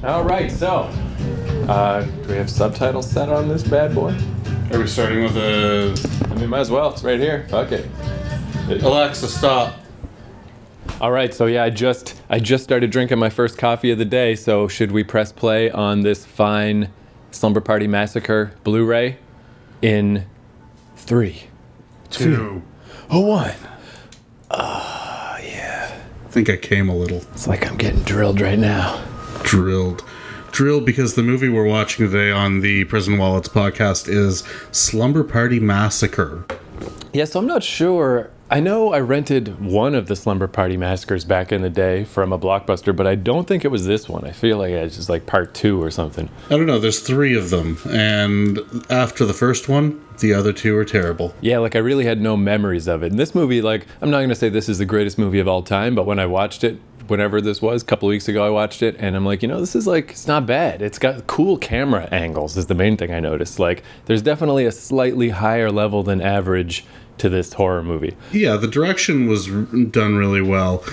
All right, so do we have subtitles set on this bad boy? Are we starting with I mean, might as well. It's right here. Fuck it. Alexa, stop. All right, so yeah, I just started drinking my first coffee of the day. So should we press play on this fine Slumber Party Massacre Blu-ray in 3, 2, 1? Yeah. I think I came a little. It's like I'm getting drilled right now. Drilled because the movie we're watching today on the Prison Wallets podcast is Slumber Party Massacre. Yeah, so I'm not sure. I know I rented one of the Slumber Party Massacres back in the day from a Blockbuster, but I don't think it was this one. I feel like it's just like part 2 or something. I don't know, there's 3 of them, and after the first one, the other 2 are terrible. Yeah, like I really had no memories of it. And this movie, like, I'm not going to say this is the greatest movie of all time, but when I watched it, whenever this was, a couple of weeks ago I watched it, and I'm like, this is like, it's not bad. It's got cool camera angles is the main thing I noticed. Like, there's definitely a slightly higher level than average to this horror movie. Yeah, the direction was done really well.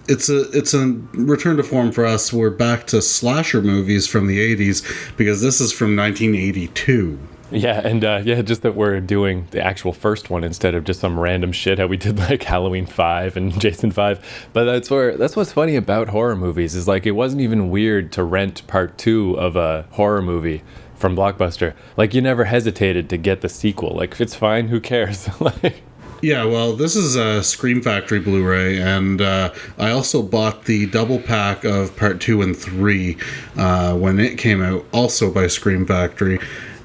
It's a return to form for us. We're back to slasher movies from the 80s because this is from 1982. Yeah, and just that we're doing the actual first one instead of just some random shit how we did like Halloween 5 and Jason 5. But that's what's funny about horror movies is like it wasn't even weird to rent part 2 of a horror movie from Blockbuster. Like you never hesitated to get the sequel. Like it's fine, who cares? Like yeah, well, this is a Scream Factory Blu-ray, and I also bought the double pack of part 2 and 3 when it came out, also by Scream Factory.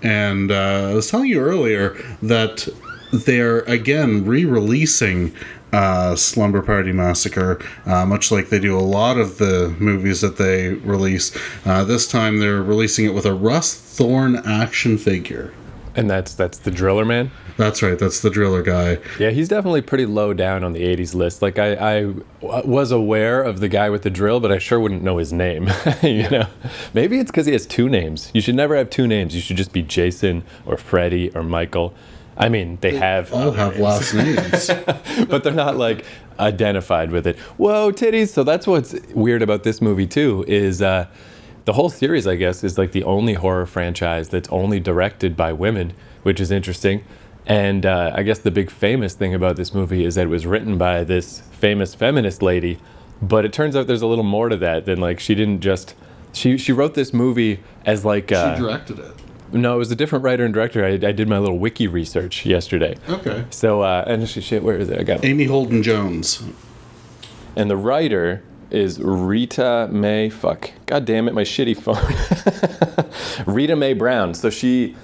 And I was telling you earlier that they're, again, re-releasing Slumber Party Massacre, much like they do a lot of the movies that they release. This time they're releasing it with a Russ Thorne action figure. And that's the Driller Man? That's right, that's the Driller guy. Yeah, he's definitely pretty low down on the 80s list. Like, I was aware of the guy with the drill, but I sure wouldn't know his name, you know? Maybe it's because he has 2 names. You should never have 2 names. You should just be Jason or Freddy or Michael. I mean, they all have last names. But they're not, like, identified with it. Whoa, titties! So that's what's weird about this movie, too, is... the whole series, I guess, is like the only horror franchise that's only directed by women, which is interesting. And I guess the big famous thing about this movie is that it was written by this famous feminist lady. But it turns out there's a little more to that than like she didn't just... She wrote this movie as like... she directed it. No, it was a different writer and director. I did my little wiki research yesterday. Okay. So, and shit, where is it? I got it. Amy Holden Jones. And the writer... is Rita Mae, God damn it, my shitty phone. Rita Mae Brown. So she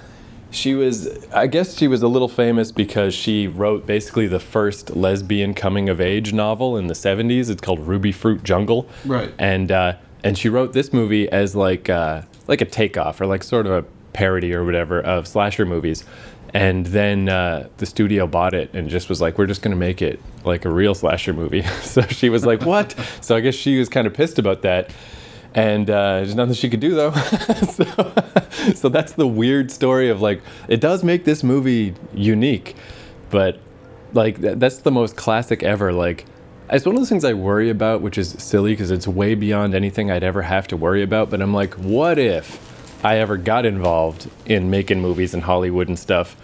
was, I guess she was a little famous because she wrote basically the first lesbian coming of age novel in the 70s. It's called Ruby Fruit Jungle. Right. And she wrote this movie as like a takeoff or like sort of a parody or whatever of slasher movies. And then the studio bought it and just was like, we're just going to make it like a real slasher movie. So she was like, what? So I guess she was kind of pissed about that. And there's nothing she could do, though. So that's the weird story of like, it does make this movie unique. But like, that's the most classic ever. Like, it's one of those things I worry about, which is silly because it's way beyond anything I'd ever have to worry about. But I'm like, what if I ever got involved in making movies in Hollywood and stuff,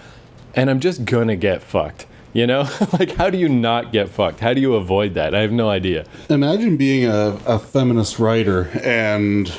and I'm just gonna get fucked, you know? Like, how do you not get fucked? How do you avoid that? I have no idea. Imagine being a feminist writer and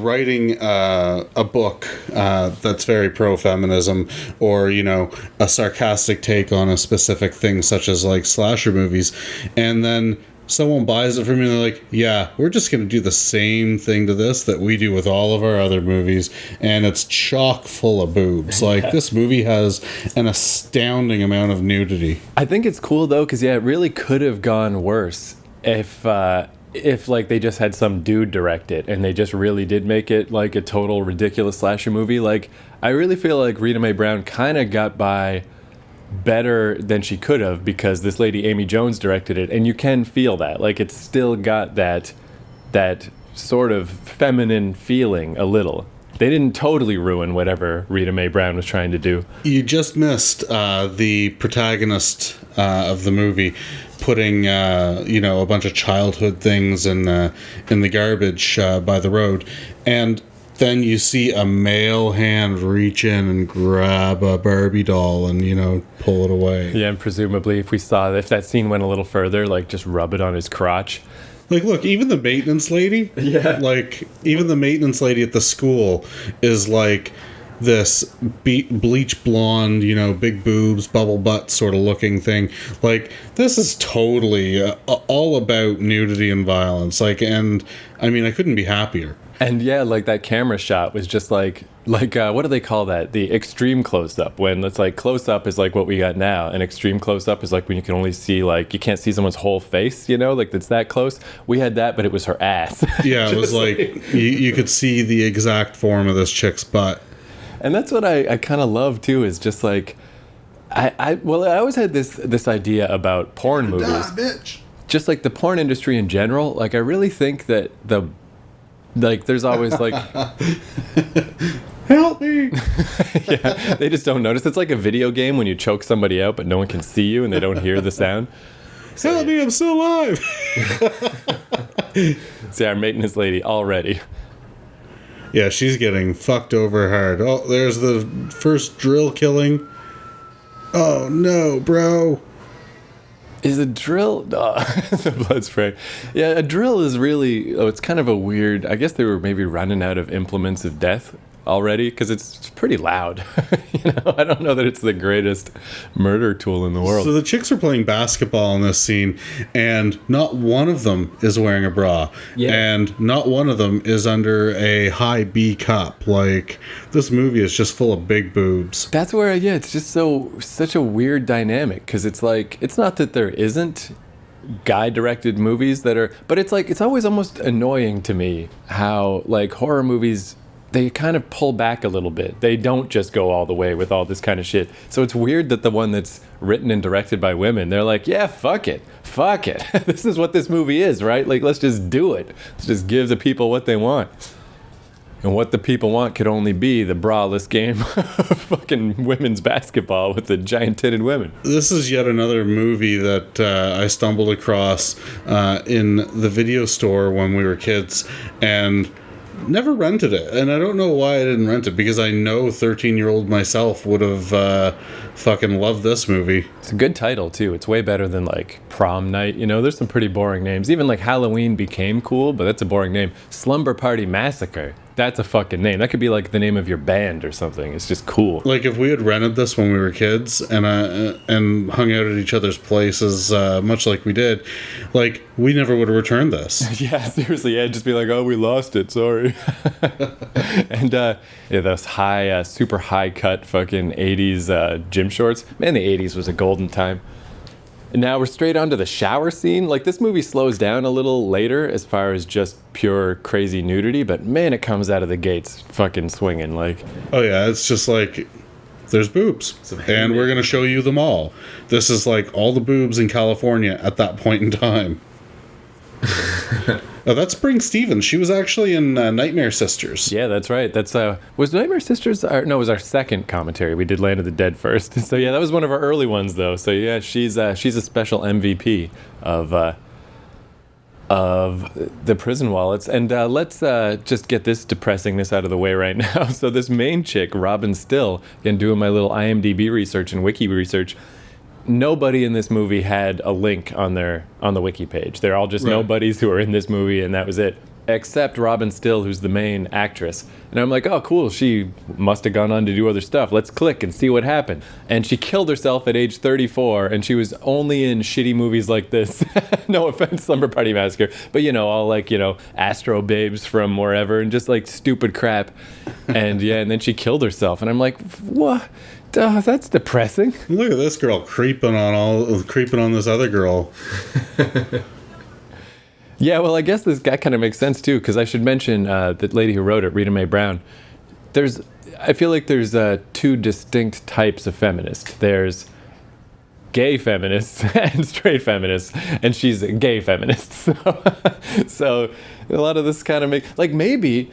writing a book that's very pro-feminism, or, a sarcastic take on a specific thing, such as, like, slasher movies, and then someone buys it from you and they're like, yeah, we're just going to do the same thing to this that we do with all of our other movies, and it's chock full of boobs. Like, this movie has an astounding amount of nudity. I think it's cool, though, because, yeah, it really could have gone worse if like, they just had some dude direct it and they just really did make it, like, a total ridiculous slasher movie. Like, I really feel like Rita Mae Brown kind of got by better than she could have because this lady Amy Jones directed it, and you can feel that like it's still got that sort of feminine feeling a little. They didn't totally ruin whatever Rita Mae Brown was trying to do. You just missed the protagonist of the movie. putting a bunch of childhood things in the garbage by the road, and then you see a male hand reach in and grab a Barbie doll and pull it away. Yeah, and presumably if that scene went a little further, like just rub it on his crotch. Like, look, even the maintenance lady, like even the maintenance lady at the school is like this bleach blonde, big boobs, bubble butt sort of looking thing. Like, this is totally all about nudity and violence. Like, and I mean, I couldn't be happier. And yeah, like that camera shot was just like what do they call that? The extreme close-up. When it's like close-up is like what we got now, and extreme close-up is like when you can only see, like, you can't see someone's whole face, like it's that close. We had that, but it was her ass. Yeah, it was like you could see the exact form of this chick's butt. And that's what I kind of love too, is just like I always had this idea about porn movies. Bitch. Just like the porn industry in general. Like, I really think that there's always like help me. Yeah, they just don't notice. It's like a video game when you choke somebody out but no one can see you and they don't hear the sound. Help me, I'm still alive. See, our maintenance lady already. Yeah, she's getting fucked over hard. Oh, there's the first drill killing. Oh no, bro. Is a drill... the blood spray. Yeah, a drill is really... it's kind of a weird... I guess they were maybe running out of implements of death already, because it's pretty loud. I don't know that it's the greatest murder tool in the world. So the chicks are playing basketball in this scene, and not one of them is wearing a bra. Yeah. And not one of them is under a high B cup. Like, this movie is just full of big boobs. That's where, it's just such a weird dynamic, because it's like, it's not that there isn't guy-directed movies that are... But it's like, it's always almost annoying to me how, like, horror movies... They kind of pull back a little bit. They don't just go all the way with all this kind of shit. So it's weird that the one that's written and directed by women, they're like, yeah, fuck it. This is what this movie is, right? Like, let's just do it. Let's just give the people what they want. And what the people want could only be the braless game of fucking women's basketball with the giant-titted women. This is yet another movie that I stumbled across in the video store when we were kids, and... never rented it, and I don't know why I didn't rent it, because I know 13-year-old myself would have fucking loved this movie. It's a good title too. It's way better than like Prom Night. There's some pretty boring names. Even like Halloween became cool, but that's a boring name. Slumber Party Massacre. That's a fucking name. That could be like the name of your band or something. It's just cool. Like, if we had rented this when we were kids and hung out at each other's places, much like we did, like, we never would have returned this. Yeah, seriously. Yeah, just be like, oh, we lost it. Sorry. And those high, super high cut fucking 80s gym shorts. Man, the 80s was a golden time. And now we're straight onto the shower scene. Like, this movie slows down a little later as far as just pure crazy nudity, but man, it comes out of the gates fucking swinging. Like, oh yeah, it's just like, there's boobs, and we're gonna show you them all. This is like all the boobs in California at that point in time. Oh, that's Spring Stevens. She was actually in Nightmare Sisters. Yeah, that's right. That's was Nightmare Sisters? No, it was our second commentary. We did Land of the Dead first. So yeah, that was one of our early ones though. So yeah, she's a special MVP of the prison wallets. And let's just get this depressingness out of the way right now. So this main chick, Robin Still, again doing my little IMDb research and wiki research. Nobody in this movie had a link on the wiki page. They're all just nobodies who are in this movie, and that was it. Except Robin Still, who's the main actress. And I'm like, oh, cool, she must have gone on to do other stuff. Let's click and see what happened. And she killed herself at age 34, and she was only in shitty movies like this. No offense, Slumber Party Massacre. But, all like, Astro Babes from wherever, and just like stupid crap. And yeah, and then she killed herself. And I'm like, what? That's depressing. Look at this girl creeping on this other girl. Yeah, well, I guess that kind of makes sense too, because I should mention the lady who wrote it, Rita Mae Brown. I feel like there's two distinct types of feminists. There's gay feminists and straight feminists, and she's a gay feminist. So a lot of this kind of maybe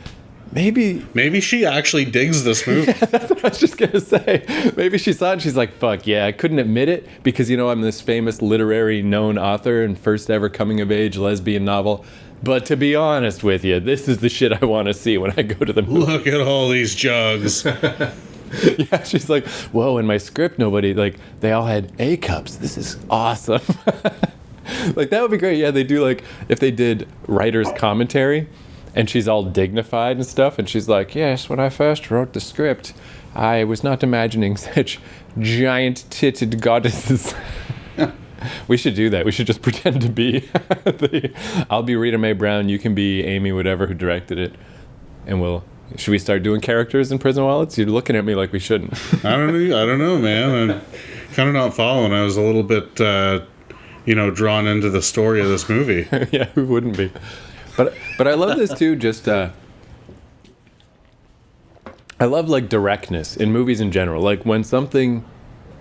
Maybe she actually digs this movie. That's what I was just gonna say. Maybe she saw it and she's like, fuck yeah, I couldn't admit it because, I'm this famous literary known author and first ever coming of age lesbian novel. But to be honest with you, this is the shit I want to see when I go to the movie. Look at all these jugs. Yeah, she's like, whoa, in my script, nobody, like, they all had A cups. This is awesome. Like, that would be great. Yeah, they do, like, if they did writer's commentary and she's all dignified and stuff, and she's like, yes, when I first wrote the script, I was not imagining such giant-titted goddesses. We should do that. We should just pretend to be I'll be Rita Mae Brown, you can be Amy whatever who directed it, and should we start doing characters in Prison Wallets? You're looking at me like we shouldn't. I don't know, man. I'm kind of not following. I was a little bit, drawn into the story of this movie. Yeah, who wouldn't be? But I love this too. Just I love like directness in movies in general. Like when something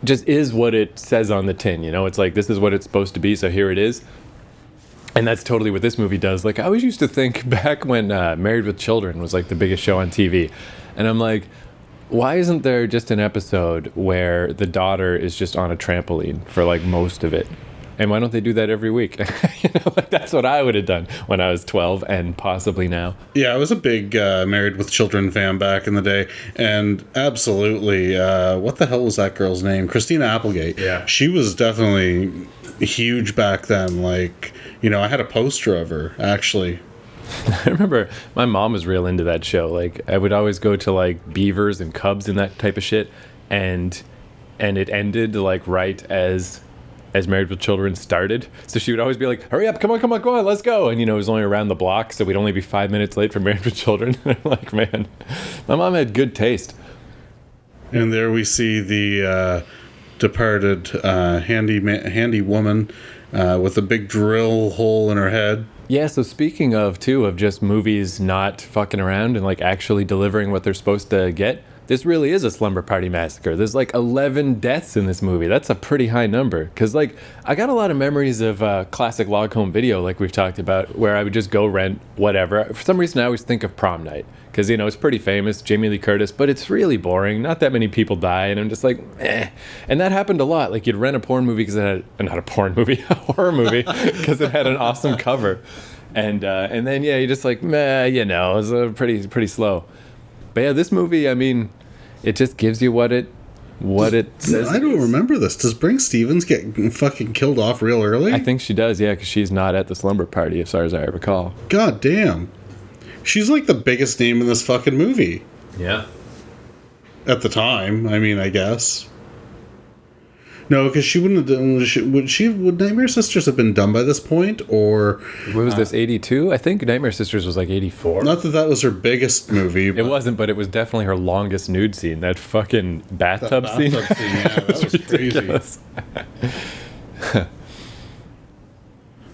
just is what it says on the tin. It's like this is what it's supposed to be, so here it is. And that's totally what this movie does. Like, I always used to think back when Married with Children was like the biggest show on TV. And I'm like, why isn't there just an episode where the daughter is just on a trampoline for like most of it? And why don't they do that every week? Like that's what I would have done when I was 12 and possibly now. Yeah, I was a big Married with Children fan back in the day. And absolutely, what the hell was that girl's name? Christina Applegate. Yeah. She was definitely huge back then. Like, I had a poster of her, actually. I remember my mom was real into that show. Like, I would always go to like beavers and cubs and that type of shit. And it ended like right as Married with Children started. So she would always be like, hurry up, come on, go on, let's go. And, it was only around the block, so we'd only be 5 minutes late for Married with Children. And I'm like, man, my mom had good taste. And there we see the departed handy woman with a big drill hole in her head. Yeah, so speaking of just movies not fucking around and like actually delivering what they're supposed to get, this really is a Slumber Party Massacre. There's like 11 deaths in this movie. That's a pretty high number. Because like, I got a lot of memories of classic log home video like we've talked about, where I would just go rent whatever. For some reason, I always think of Prom Night. Because, it's pretty famous, Jamie Lee Curtis, but it's really boring. Not that many people die, and I'm just like, eh. And that happened a lot. Like, you'd rent a porn movie because it had, not a porn movie, a horror movie, because it had an awesome cover. And then, yeah, you're just like, meh, it was pretty slow. But yeah, this movie, I mean, it just gives you what it says. I don't remember this. Does Brinke Stevens get fucking killed off real early? I think she does, yeah, because she's not at the slumber party, as far as I recall. God damn. She's like the biggest name in this fucking movie. Yeah. At the time, I mean, I guess. No, because she wouldn't have done. Would Nightmare Sisters have been done by this point, or what was this, 82? I think Nightmare Sisters was like 84. Not that was her biggest movie. It wasn't, but it was definitely her longest nude scene. That fucking bathtub scene. Yeah, that was crazy.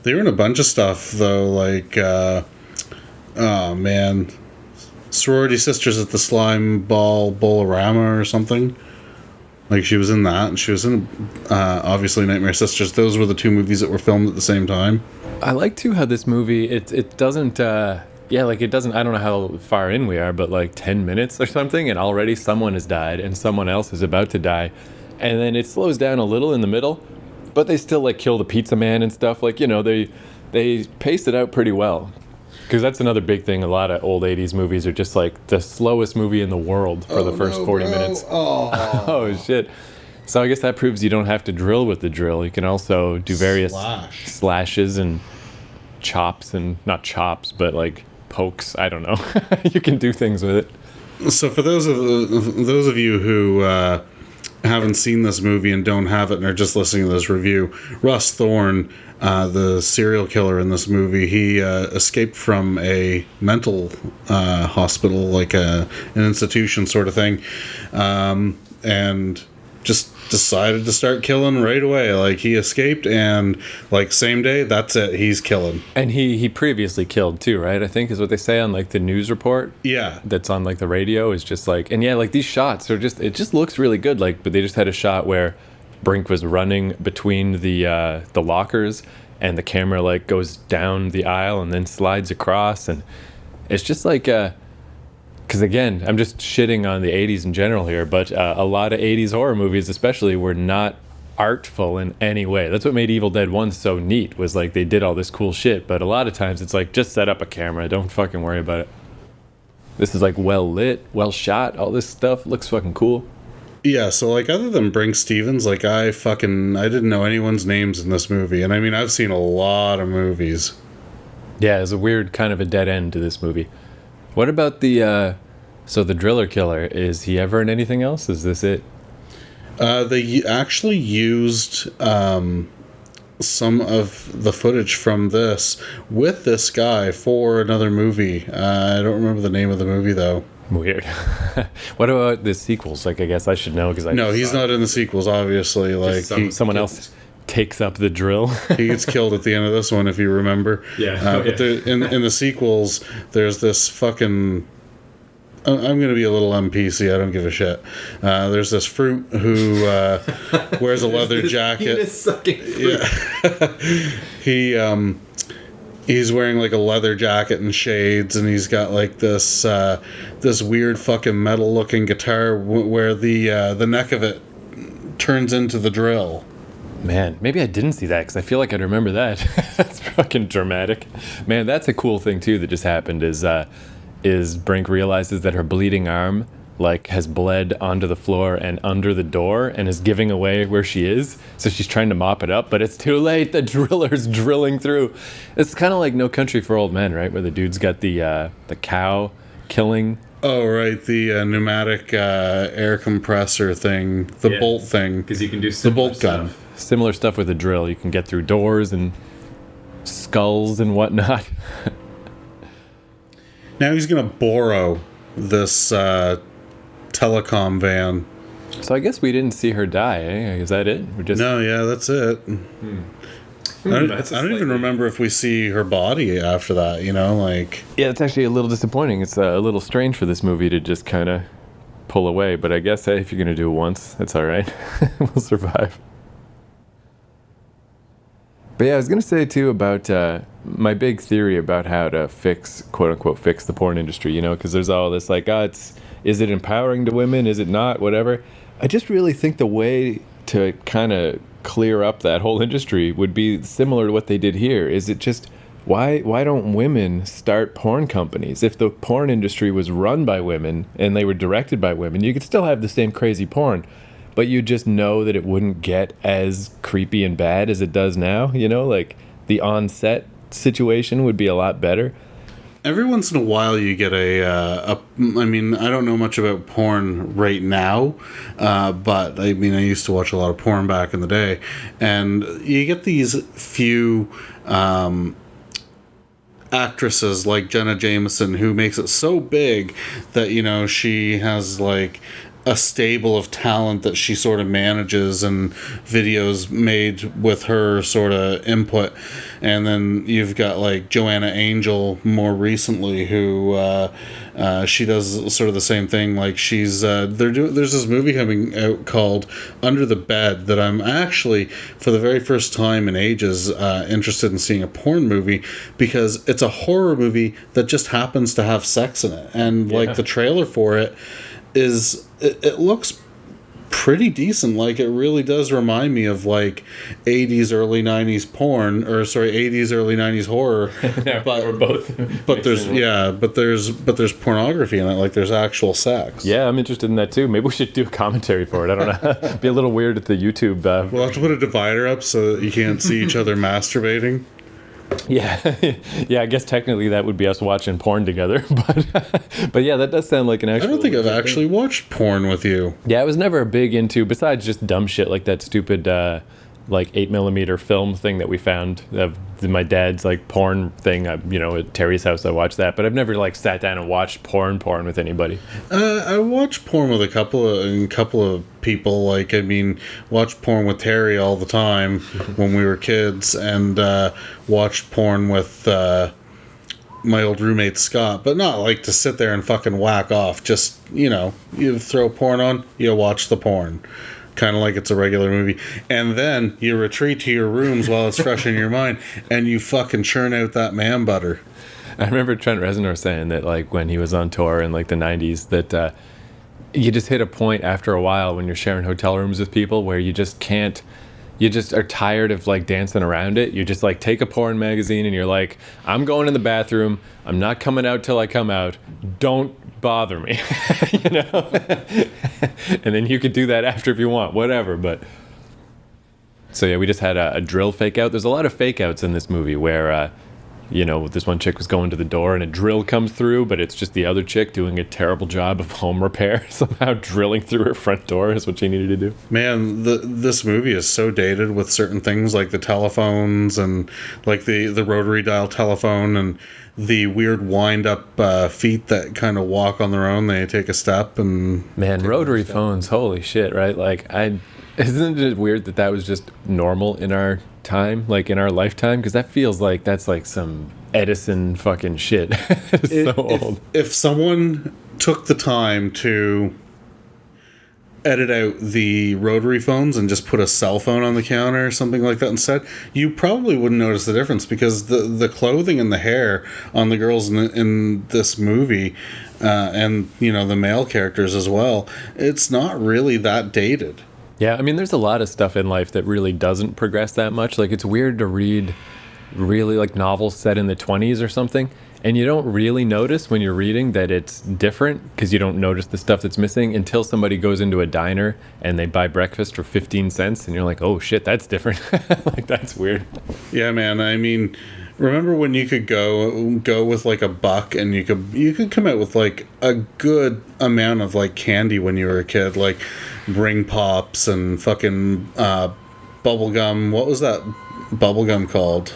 They were in a bunch of stuff though, like oh man, Sorority Sisters at the Slime Ball Bolorama or something. Like, she was in that, and she was in, obviously, Nightmare Sisters. Those were the two movies that were filmed at the same time. I like, too, how this movie, it doesn't, it doesn't, I don't know how far in we are, but, like, 10 minutes or something, and already someone has died, and someone else is about to die. And then it slows down a little in the middle, but they still, like, kill the pizza man and stuff. Like, they paced it out pretty well. Because that's another big thing. A lot of old 80s movies are just like the slowest movie in the world for the first 40 minutes. Oh, shit. So I guess that proves you don't have to drill with the drill. You can also do various slashes and chops, and not chops, but like pokes. I don't know. You can do things with it. So for those of you who haven't seen this movie and don't have it and are just listening to this review, Russ Thorne, the serial killer in this movie, he escaped from a mental hospital, like an institution sort of thing, and just decided to start killing right away. Like, he escaped, and like same day, that's it, he's killing. And he previously killed too, right? I think is what they say on like the news report. Yeah, that's on like the radio, is just like, and yeah, like these shots are just, it just looks really good. Like, but they just had a shot where Brink was running between the lockers, and the camera like goes down the aisle and then slides across, and it's just like Because again, I'm just shitting on the 80s in general here, but a lot of 80s horror movies especially were not artful in any way. That's what made Evil Dead 1 so neat, was like they did all this cool shit, but a lot of times it's like, just set up a camera, don't fucking worry about it. This is like well lit, well shot, all this stuff looks fucking cool. Yeah, so like other than Brink Stevens, like I didn't know anyone's names in this movie. And I mean, I've seen a lot of movies. Yeah, it's a weird kind of a dead end to this movie. What about the Driller Killer? Is he ever in anything else? Is this it? They actually used some of the footage from this with this guy for another movie. I don't remember the name of the movie, though. Weird. What about the sequels? Like, I guess I should know because No, he's not in the sequels, obviously. Like someone else takes up the drill. He gets killed at the end of this one, if you remember. Yeah. But in the sequels, there's this fucking... I'm going to be a little NPC. I don't give a shit. There's this fruit who wears a leather jacket. Yeah. He's wearing like a leather jacket and shades, and he's got like this weird fucking metal looking guitar where the neck of it turns into the drill. Man, maybe I didn't see that because I feel like I'd remember that. That's fucking dramatic. Man, that's a cool thing too that just happened is Brink realizes that her bleeding arm like has bled onto the floor and under the door and is giving away where she is. So she's trying to mop it up, but it's too late. The driller's drilling through. It's kind of like No Country for Old Men, right? Where the dude's got the cow killing. Oh, right. The pneumatic air compressor thing. The bolt thing. Because you can do the bolt gun. Similar stuff with a drill. You can get through doors and skulls and whatnot. Now he's going to borrow this telecom van. So I guess we didn't see her die, eh? Is that it? No, yeah, that's it. I don't even remember if we see her body after that, like... Yeah, it's actually a little disappointing. It's a little strange for this movie to just kind of pull away, but I guess, hey, if you're going to do it once, that's all right. We'll survive. But yeah, I was going to say, too, about my big theory about how to fix, quote-unquote, fix the porn industry, because there's all this, like, is it empowering to women? Is it not? Whatever. I just really think the way to kind of clear up that whole industry would be similar to what they did here. Is it just, why don't women start porn companies? If the porn industry was run by women and they were directed by women, you could still have the same crazy porn, but you just know that it wouldn't get as creepy and bad as it does now, like the on-set situation would be a lot better. Every once in a while you get I mean, I don't know much about porn right now, but I mean, I used to watch a lot of porn back in the day, and you get these few actresses like Jenna Jameson who makes it so big that, she has like a stable of talent that she sort of manages and videos made with her sort of input. And then you've got like Joanna Angel more recently who she does sort of the same thing. Like she's there's this movie coming out called Under the Bed that I'm actually for the very first time in ages interested in seeing a porn movie, because it's a horror movie that just happens to have sex in it. And like the trailer for it it looks pretty decent. Like it really does remind me of like 80s early 90s porn, or sorry, 80s early 90s horror. Yeah, but we're both but there's pornography in it, like there's actual sex. Yeah, I'm interested in that too. Maybe we should do a commentary for it. I don't know. It'd be a little weird at the YouTube we'll have to put a divider up so that you can't see each other masturbating. Yeah, I guess technically that would be us watching porn together, but yeah, that does sound like an actual... I don't think I've actually watched porn with you. Yeah, I was never big into, besides just dumb shit like that stupid like 8mm film thing that we found of my dad's like porn thing. At Terry's house I watched that, but I've never like sat down and watched porn with anybody. I watched porn with a couple of people. Like, I mean, watched porn with Terry all the time when we were kids, and watched porn with my old roommate Scott, but not like to sit there and fucking whack off. Just, you throw porn on, you watch the porn. Kind of like it's a regular movie. And then you retreat to your rooms while it's fresh in your mind, and you fucking churn out that man butter. I remember Trent Reznor saying that, like, when he was on tour in like the '90s, that you just hit a point after a while when you're sharing hotel rooms with people where you just can't. You just are tired of like dancing around it. You just like take a porn magazine and you're like, I'm going in the bathroom. I'm not coming out till I come out. Don't bother me, you know. And then you could do that after if you want, whatever. But so yeah, we just had a drill fake out. There's a lot of fake outs in this movie where, you know, this one chick was going to the door and a drill comes through, but it's just the other chick doing a terrible job of home repair. Somehow drilling through her front door is what she needed to do. Man, this movie is so dated with certain things like the telephones and like the rotary dial telephone and the weird wind up feet that kind of walk on their own. They take a step and... Man, rotary phones, holy shit, right? Like, isn't it weird that was just normal in our time, like in our lifetime? Because that feels like that's like some Edison fucking shit. It's so old. If someone took the time to edit out the rotary phones and just put a cell phone on the counter or something like that instead, you probably wouldn't notice the difference, because the clothing and the hair on the girls in this movie, and you know the male characters as well, it's not really that dated. Yeah, I mean, there's a lot of stuff in life that really doesn't progress that much. Like, it's weird to read really, like, novels set in the 20s or something, and you don't really notice when you're reading that it's different, because you don't notice the stuff that's missing until somebody goes into a diner and they buy breakfast for 15 cents, and you're like, oh, shit, that's different. Like, that's weird. Yeah, man, I mean... Remember when you could go with like $1 and you could come out with like a good amount of like candy when you were a kid, like Ring Pops and fucking bubble gum. What was that bubble gum called?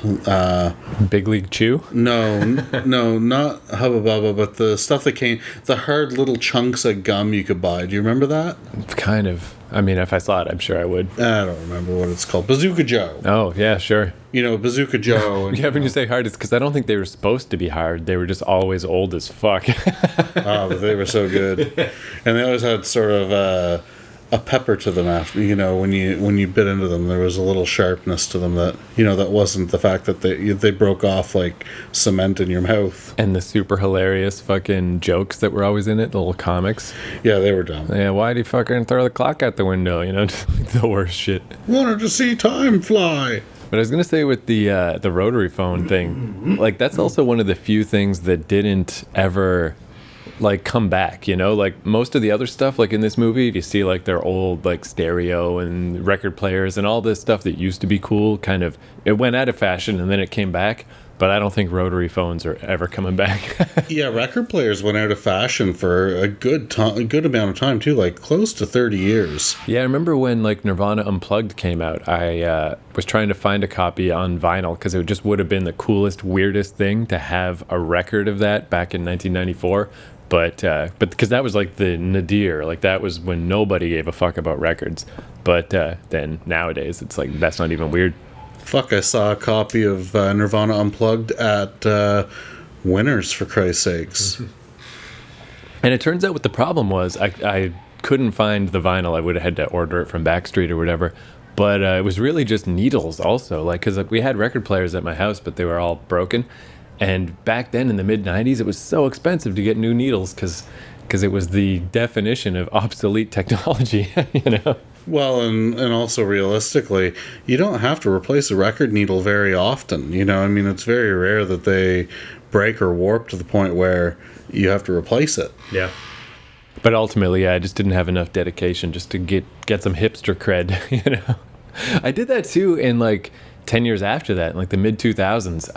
Big League Chew? No, not Hubba Bubba, but the stuff that came, the hard little chunks of gum you could buy. Do you remember that? Kind of. I mean, if I saw it, I'm sure I would. I don't remember what it's called. Bazooka Joe. Oh, yeah, sure. You know, Bazooka Joe. And, yeah, when you say hard, it's because I don't think they were supposed to be hard. They were just always old as fuck. Oh, but they were so good. And they always had sort of a pepper to them after, you know, when you bit into them, there was a little sharpness to them that, you know, that wasn't the fact that they broke off like cement in your mouth. And the super hilarious fucking jokes that were always in it, the little comics. Yeah, they were dumb. Yeah, why'd he fucking throw the clock out the window? You know, just like the worst shit. Wanted to see time fly. But I was gonna say with the rotary phone thing, like that's also one of the few things that didn't ever like come back, you know, like most of the other stuff, like in this movie, if you see like their old like stereo and record players and all this stuff that used to be cool, kind of it went out of fashion and then it came back. But I don't think rotary phones are ever coming back. Yeah, record players went out of fashion for a good amount of time too, like close to 30 years. Yeah, I remember when like Nirvana Unplugged came out. I was trying to find a copy on vinyl because it just would have been the coolest, weirdest thing to have a record of that back in 1994. But because that was like the nadir, like that was when nobody gave a fuck about records. But then nowadays it's like that's not even weird. Fuck, I saw a copy of Nirvana Unplugged at Winners, for Christ's sakes. And it turns out what the problem was, I couldn't find the vinyl. I would have had to order it from Backstreet or whatever. But it was really just needles also. Like, because we had record players at my house, but they were all broken. And back then in the mid-'90s, it was so expensive to get new needles because it was the definition of obsolete technology, you know? Well, and also realistically, you don't have to replace a record needle very often. You know, I mean, it's very rare that they break or warp to the point where you have to replace it. Yeah. But ultimately, yeah, I just didn't have enough dedication just to get some hipster cred, you know? I did that too in like 10 years after that, in like the mid-2000s.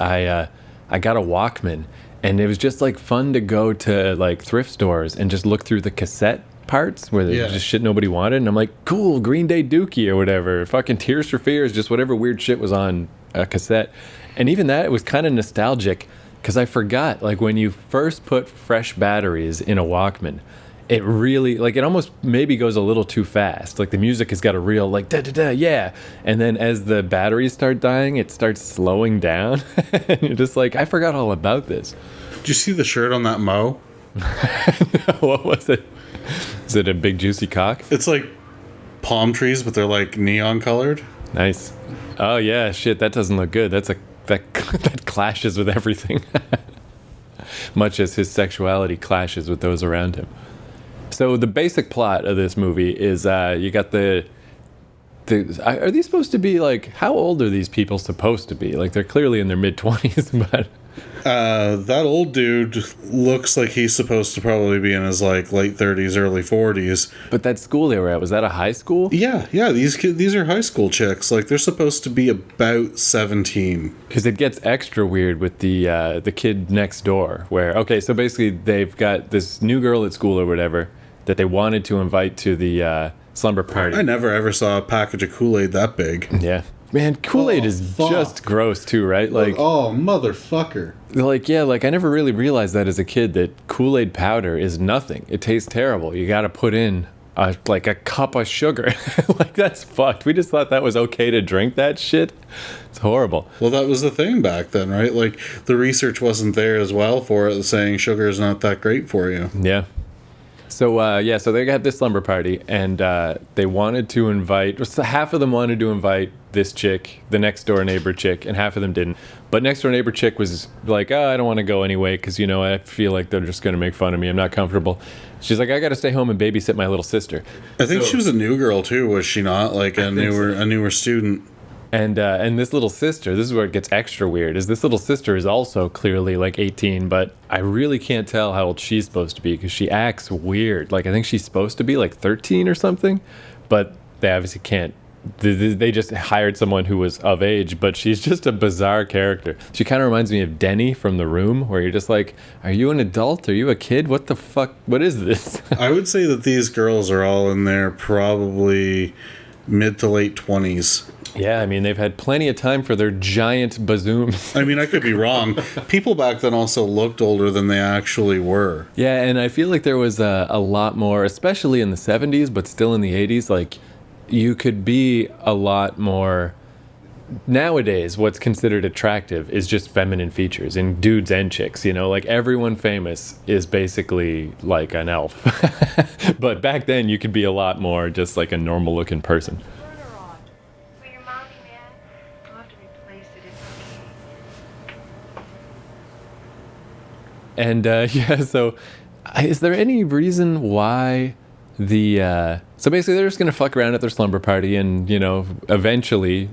I got a Walkman, and it was just like fun to go to like thrift stores and just look through the cassette parts where there's just shit nobody wanted, and I'm like, cool, Green Day Dookie or whatever, fucking Tears for Fears, just whatever weird shit was on a cassette. And even that, it was kind of nostalgic because I forgot, like when you first put fresh batteries in a Walkman, it really, like it almost maybe goes a little too fast. Like the music has got a real like da da da, yeah, and then as the batteries start dying, it starts slowing down. And you're just like, I forgot all about this. Did you see the shirt on that Mo? What was it? Is it a big juicy cock? It's like palm trees, but they're like neon colored. Nice. Oh yeah, shit, that doesn't look good. That clashes with everything. much as his sexuality clashes with those around him. So the basic plot of this movie is you got are these supposed to be like, how old are these people supposed to be? Like, they're clearly in their mid-20s, but that old dude looks like he's supposed to probably be in his like late 30s, early 40s. but that school they were at, was that a high school? Yeah, these are high school chicks. Like, they're supposed to be about 17. Because it gets extra weird with the kid next door, where, okay, so basically they've got this new girl at school or whatever that they wanted to invite to the slumber party. I never ever saw a package of Kool-Aid that big. Yeah. Man, Kool-Aid is fuck. just gross too, right? Like, oh, motherfucker. like, yeah, like I never really realized that as a kid, that Kool-Aid powder is nothing. It tastes terrible. You got to put in like a cup of sugar. Like, that's fucked. We just thought that was okay to drink that shit. It's horrible. Well, that was the thing back then, right? Like, the research wasn't there as well for it, saying sugar is not that great for you. Yeah. So, so they got this slumber party, and they wanted to invite, so half of them wanted to invite this chick, the next door neighbor chick, and half of them didn't. But next door neighbor chick was like, I don't want to go anyway, because, you know, I feel like they're just going to make fun of me. I'm not comfortable. She's like, I got to stay home and babysit my little sister. I think she was a new girl, too, was she not? Like, a newer student. And this little sister, this is where it gets extra weird, is this little sister is also clearly like 18, but I really can't tell how old she's supposed to be because she acts weird. Like, I think she's supposed to be like 13 or something, but they obviously can't. They just hired someone who was of age, but she's just a bizarre character. She kind of reminds me of Denny from The Room, where you're just like, are you an adult? Are you a kid? What the fuck? What is this? I would say that these girls are all in there probably mid to late 20s. Yeah, I mean, they've had plenty of time for their giant bazooms. I mean, I could be wrong. People back then also looked older than they actually were. Yeah, and I feel like there was a lot more, especially in the 70s, but still in the 80s, like, you could be a lot more. Nowadays, what's considered attractive is just feminine features in dudes and chicks, you know? Like, everyone famous is basically like an elf. But back then, you could be a lot more just like a normal-looking person. And so is there any reason why so basically they're just going to fuck around at their slumber party, and, you know, eventually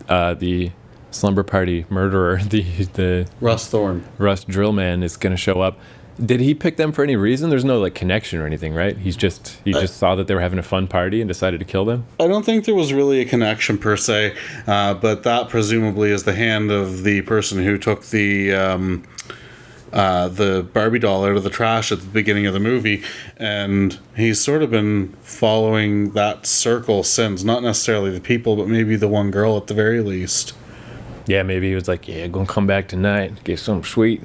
the slumber party murderer, the Russ Thorne. Russ Drillman, is going to show up. Did he pick them for any reason? There's no like connection or anything, right? He just saw that they were having a fun party and decided to kill them. I don't think there was really a connection per se, but that presumably is the hand of the person who took the Barbie doll out of the trash at the beginning of the movie, and he's sort of been following that circle since. Not necessarily the people, but maybe the one girl at the very least. Yeah, maybe he was like, yeah, gonna come back tonight, get something sweet.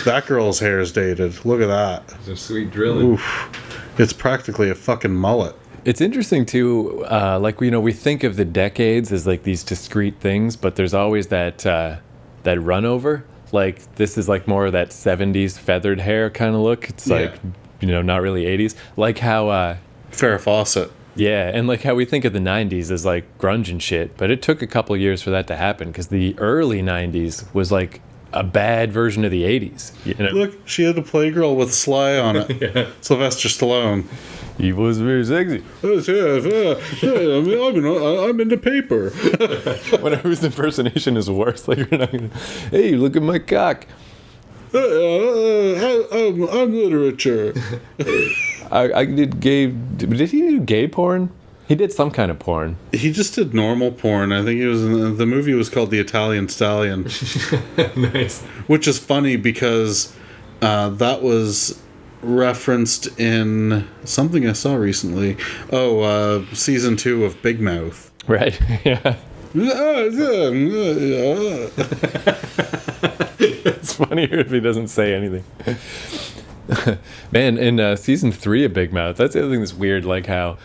That girl's hair is dated. Look at that. It's a sweet drilling. Oof. It's practically a fucking mullet. It's interesting too, like, you know, we think of the decades as like these discrete things, but there's always that run over. Like, this is like more of that 70s feathered hair kind of look. It's like, you know, not really 80s. Like how Farrah Fawcett. Yeah, and like how we think of the 90s as like grunge and shit, but it took a couple years for that to happen, because the early 90s was like a bad version of the 80s. You know? Look, she had a Playgirl with Sly on it. Yeah. Sylvester Stallone. He was very sexy. I'm into paper. Whenever his impersonation is worse, like, you're not gonna, hey, look at my cock. I'm literature. I did gay. Did he do gay porn? He did some kind of porn. He just did normal porn. I think it was the movie was called The Italian Stallion. Nice. Which is funny because that was referenced in something I saw recently. Season 2 of Big Mouth. Right. Yeah. It's funnier if he doesn't say anything. Man, in season 3 of Big Mouth, that's the other thing that's weird, like how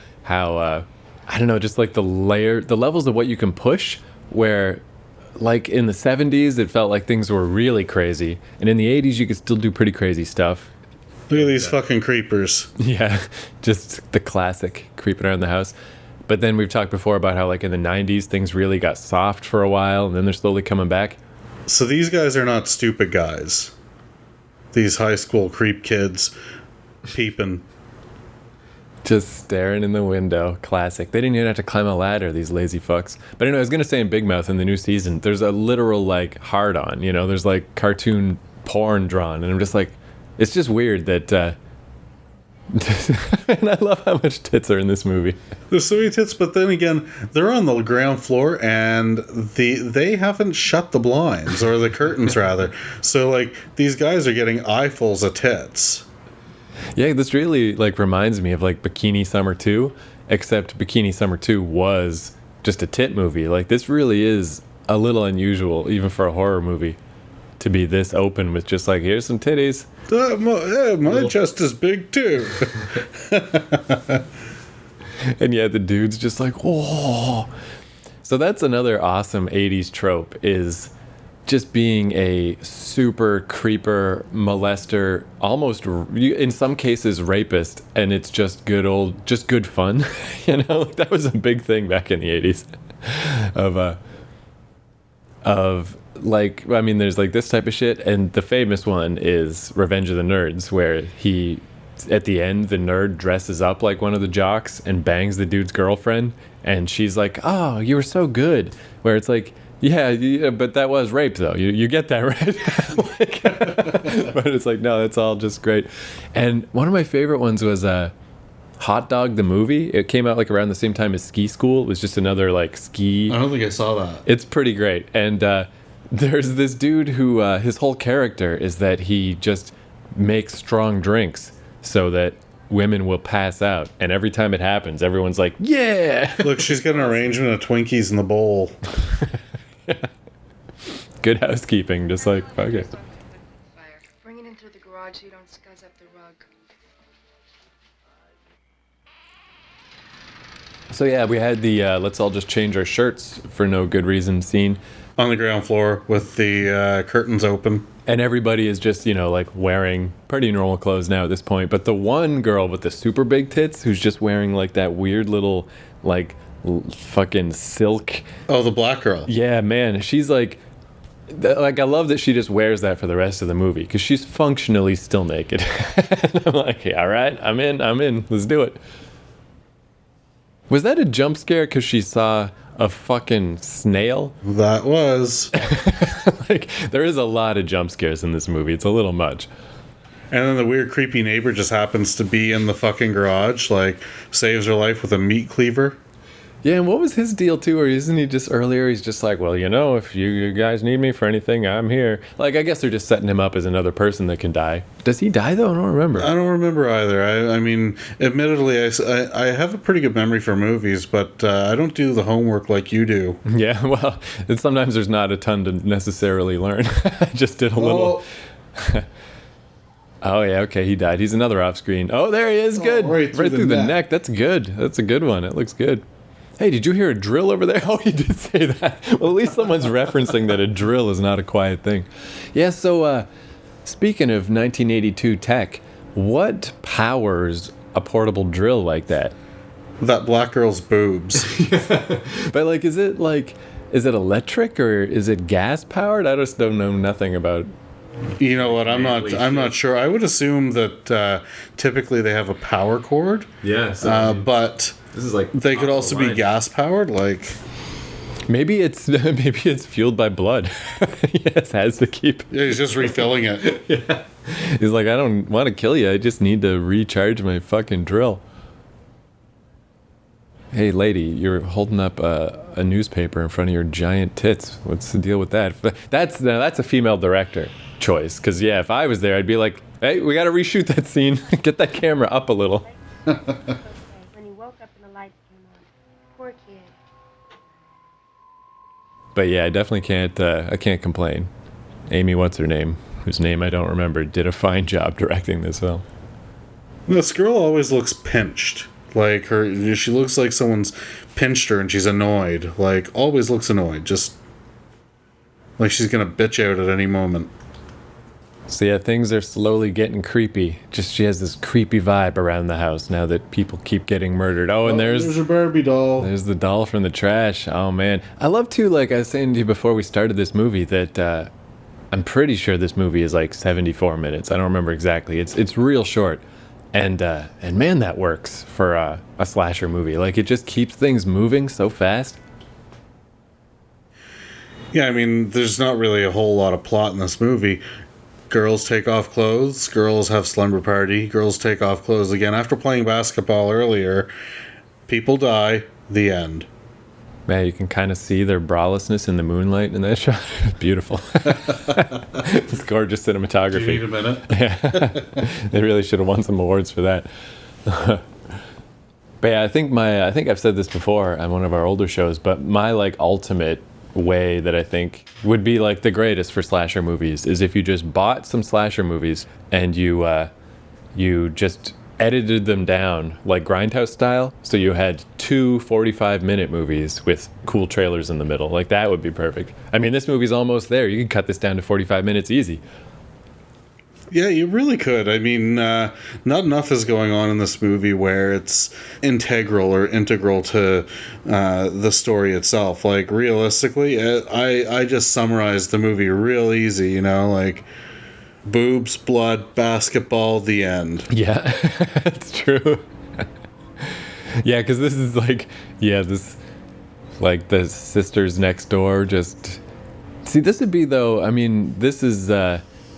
I don't know, just like the levels of what you can push, where like in the 70s it felt like things were really crazy, and in the 80s you could still do pretty crazy stuff. Look at these fucking creepers. Yeah, just the classic creeping around the house. But then we've talked before about how like in the 90s things really got soft for a while, and then they're slowly coming back. So these guys are not stupid guys. these high school creep kids peeping. Just staring in the window. Classic. They didn't even have to climb a ladder, these lazy fucks. But anyway, I was going to say in Big Mouth in the new season, there's a literal, like, hard-on, you know? There's, like, cartoon porn drawn. And I'm just like, it's just weird that, and I love how much tits are in this movie. There's so many tits, but then again, they're on the ground floor, and they haven't shut the blinds, or the curtains, rather. So, like, these guys are getting eyefuls of tits. Yeah, this really like reminds me of like Bikini Summer 2, except Bikini Summer 2 was just a tit movie. Like this really is a little unusual, even for a horror movie, to be this open with just like, here's some titties. My chest is big too. And yeah, the dude's just like, whoa. So that's another awesome 80s trope, is just being a super creeper, molester, almost in some cases rapist, and it's just good fun. You know, that was a big thing back in the 80s of like, I mean, there's like this type of shit, and the famous one is Revenge of the Nerds, where he, at the end, the nerd dresses up like one of the jocks and bangs the dude's girlfriend, and she's like, oh, you were so good, where it's like, yeah, but that was rape, though. You get that, right? Like, but it's like, no, that's all just great. And one of my favorite ones was Hot Dog the movie. It came out like around the same time as Ski School. It was just another like ski. I don't think I saw that. It's pretty great. And there's this dude who his whole character is that he just makes strong drinks so that women will pass out, and every time it happens, everyone's like, yeah. Look, she's got an arrangement of Twinkies in the bowl. Good housekeeping, just like, fuck it. Bring it in through the garage so you don't scuzz up the rug. So yeah, we had the let's all just change our shirts for no good reason scene. On the ground floor with the curtains open. And everybody is just, you know, like wearing pretty normal clothes now at this point. But the one girl with the super big tits who's just wearing like that weird little like fucking silk. Oh, the black girl. Yeah, man. She's like I love that she just wears that for the rest of the movie because she's functionally still naked. And I'm like, yeah, all right, I'm in. Let's do it. Was that a jump scare because she saw a fucking snail? That was. Like, there is a lot of jump scares in this movie. It's a little much. And then the weird creepy neighbor just happens to be in the fucking garage, like, saves her life with a meat cleaver. Yeah, and what was his deal too? Or isn't he just earlier? He's just like, well, you know, if you guys need me for anything, I'm here. Like, I guess they're just setting him up as another person that can die. Does he die though? I don't remember. I don't remember either. I mean, admittedly, I have a pretty good memory for movies, but I don't do the homework like you do. Yeah, well, and sometimes there's not a ton to necessarily learn. I just did a little. Oh yeah, okay, he died. He's another off screen. Oh, there he is. Good. Right through the neck. That's good. That's a good one. It looks good. Hey, did you hear a drill over there? Oh, he did say that. Well, at least someone's referencing that a drill is not a quiet thing. Yeah, so speaking of 1982 tech, what powers a portable drill like that? That black girl's boobs. But is it electric or is it gas powered? I just don't know nothing about. You know what? I'm not sure. I would assume that typically they have a power cord. Yeah. But this is like they could also be gas powered. Like maybe it's fueled by blood. Yes, has to keep. Yeah, he's just refilling it. Yeah. He's like, I don't want to kill you. I just need to recharge my fucking drill. Hey, lady, you're holding up a newspaper in front of your giant tits. What's the deal with that? That's a female director choice. Because, yeah, if I was there, I'd be like, hey, we got to reshoot that scene. Get that camera up a little. When he woke up and the lights came on. Poor kid. But, yeah, I definitely can't complain. Amy, what's her name? Whose name I don't remember, did a fine job directing this film. This girl always looks pinched. Like, she looks like someone's pinched her and she's annoyed. Like, always looks annoyed. Just like she's going to bitch out at any moment. So, yeah, things are slowly getting creepy. Just she has this creepy vibe around the house now that people keep getting murdered. Oh, and there's a Barbie doll. There's the doll from the trash. Oh, man. I love, too, like I was saying to you before we started this movie, that I'm pretty sure this movie is like 74 minutes. I don't remember exactly. It's real short. And man, that works for a slasher movie. Like, it just keeps things moving so fast. Yeah, I mean, there's not really a whole lot of plot in this movie. Girls take off clothes, girls have slumber party, girls take off clothes again. After playing basketball earlier, people die, the end. Man, you can kind of see their bralessness in the moonlight in that shot. Beautiful. It's gorgeous cinematography. Do you need a minute? Yeah. They really should have won some awards for that. But yeah, I think I've said this before on one of our older shows, but my like ultimate way that I think would be like the greatest for slasher movies is if you just bought some slasher movies and you just edited them down like Grindhouse style, so you had 2 45-minute movies with cool trailers in the middle. Like, that would be perfect. I mean, this movie's almost there. You can cut this down to 45 minutes easy. Yeah, you really could. I mean, not enough is going on in this movie where it's integral to the story itself. Like, realistically, I just summarized the movie real easy, you know, like boobs, blood, basketball, the end. Yeah, that's true. Yeah, because this is like, this, like, the sisters next door just... See, this would be, though, I mean, this is...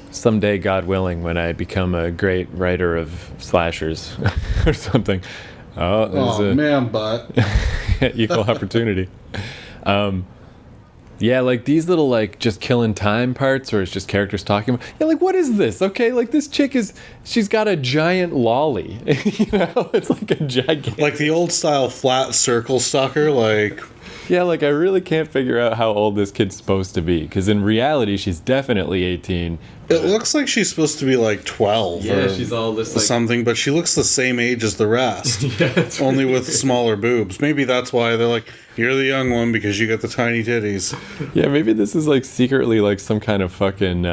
someday, God willing, when I become a great writer of slashers or something. Man, but equal opportunity. Yeah, like these little like just killing time parts, or it's just characters talking. Yeah, like, what is this? Okay, like this chick she's got a giant lolly. You know, it's like a gigantic, like the old style flat circle stalker, like. Yeah, like I really can't figure out how old this kid's supposed to be, because in reality she's definitely 18. It looks like she's supposed to be like 12 Yeah, she's all this like... something, but she looks the same age as the rest. Yeah, only with smaller boobs. Maybe that's why they're like, you're the young one because you got the tiny titties. Yeah, maybe this is like secretly like some kind of fucking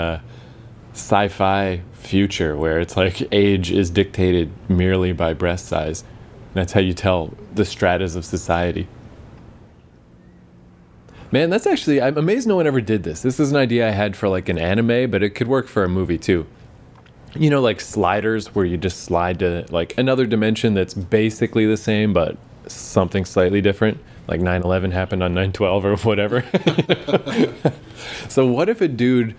sci-fi future where it's like age is dictated merely by breast size. And that's how you tell the stratas of society. Man, that's actually, I'm amazed no one ever did this. This is an idea I had for like an anime, but it could work for a movie too. You know, like sliders, where you just slide to like another dimension that's basically the same, but something slightly different. Like 9/11 happened on 9/12 or whatever. So what if a dude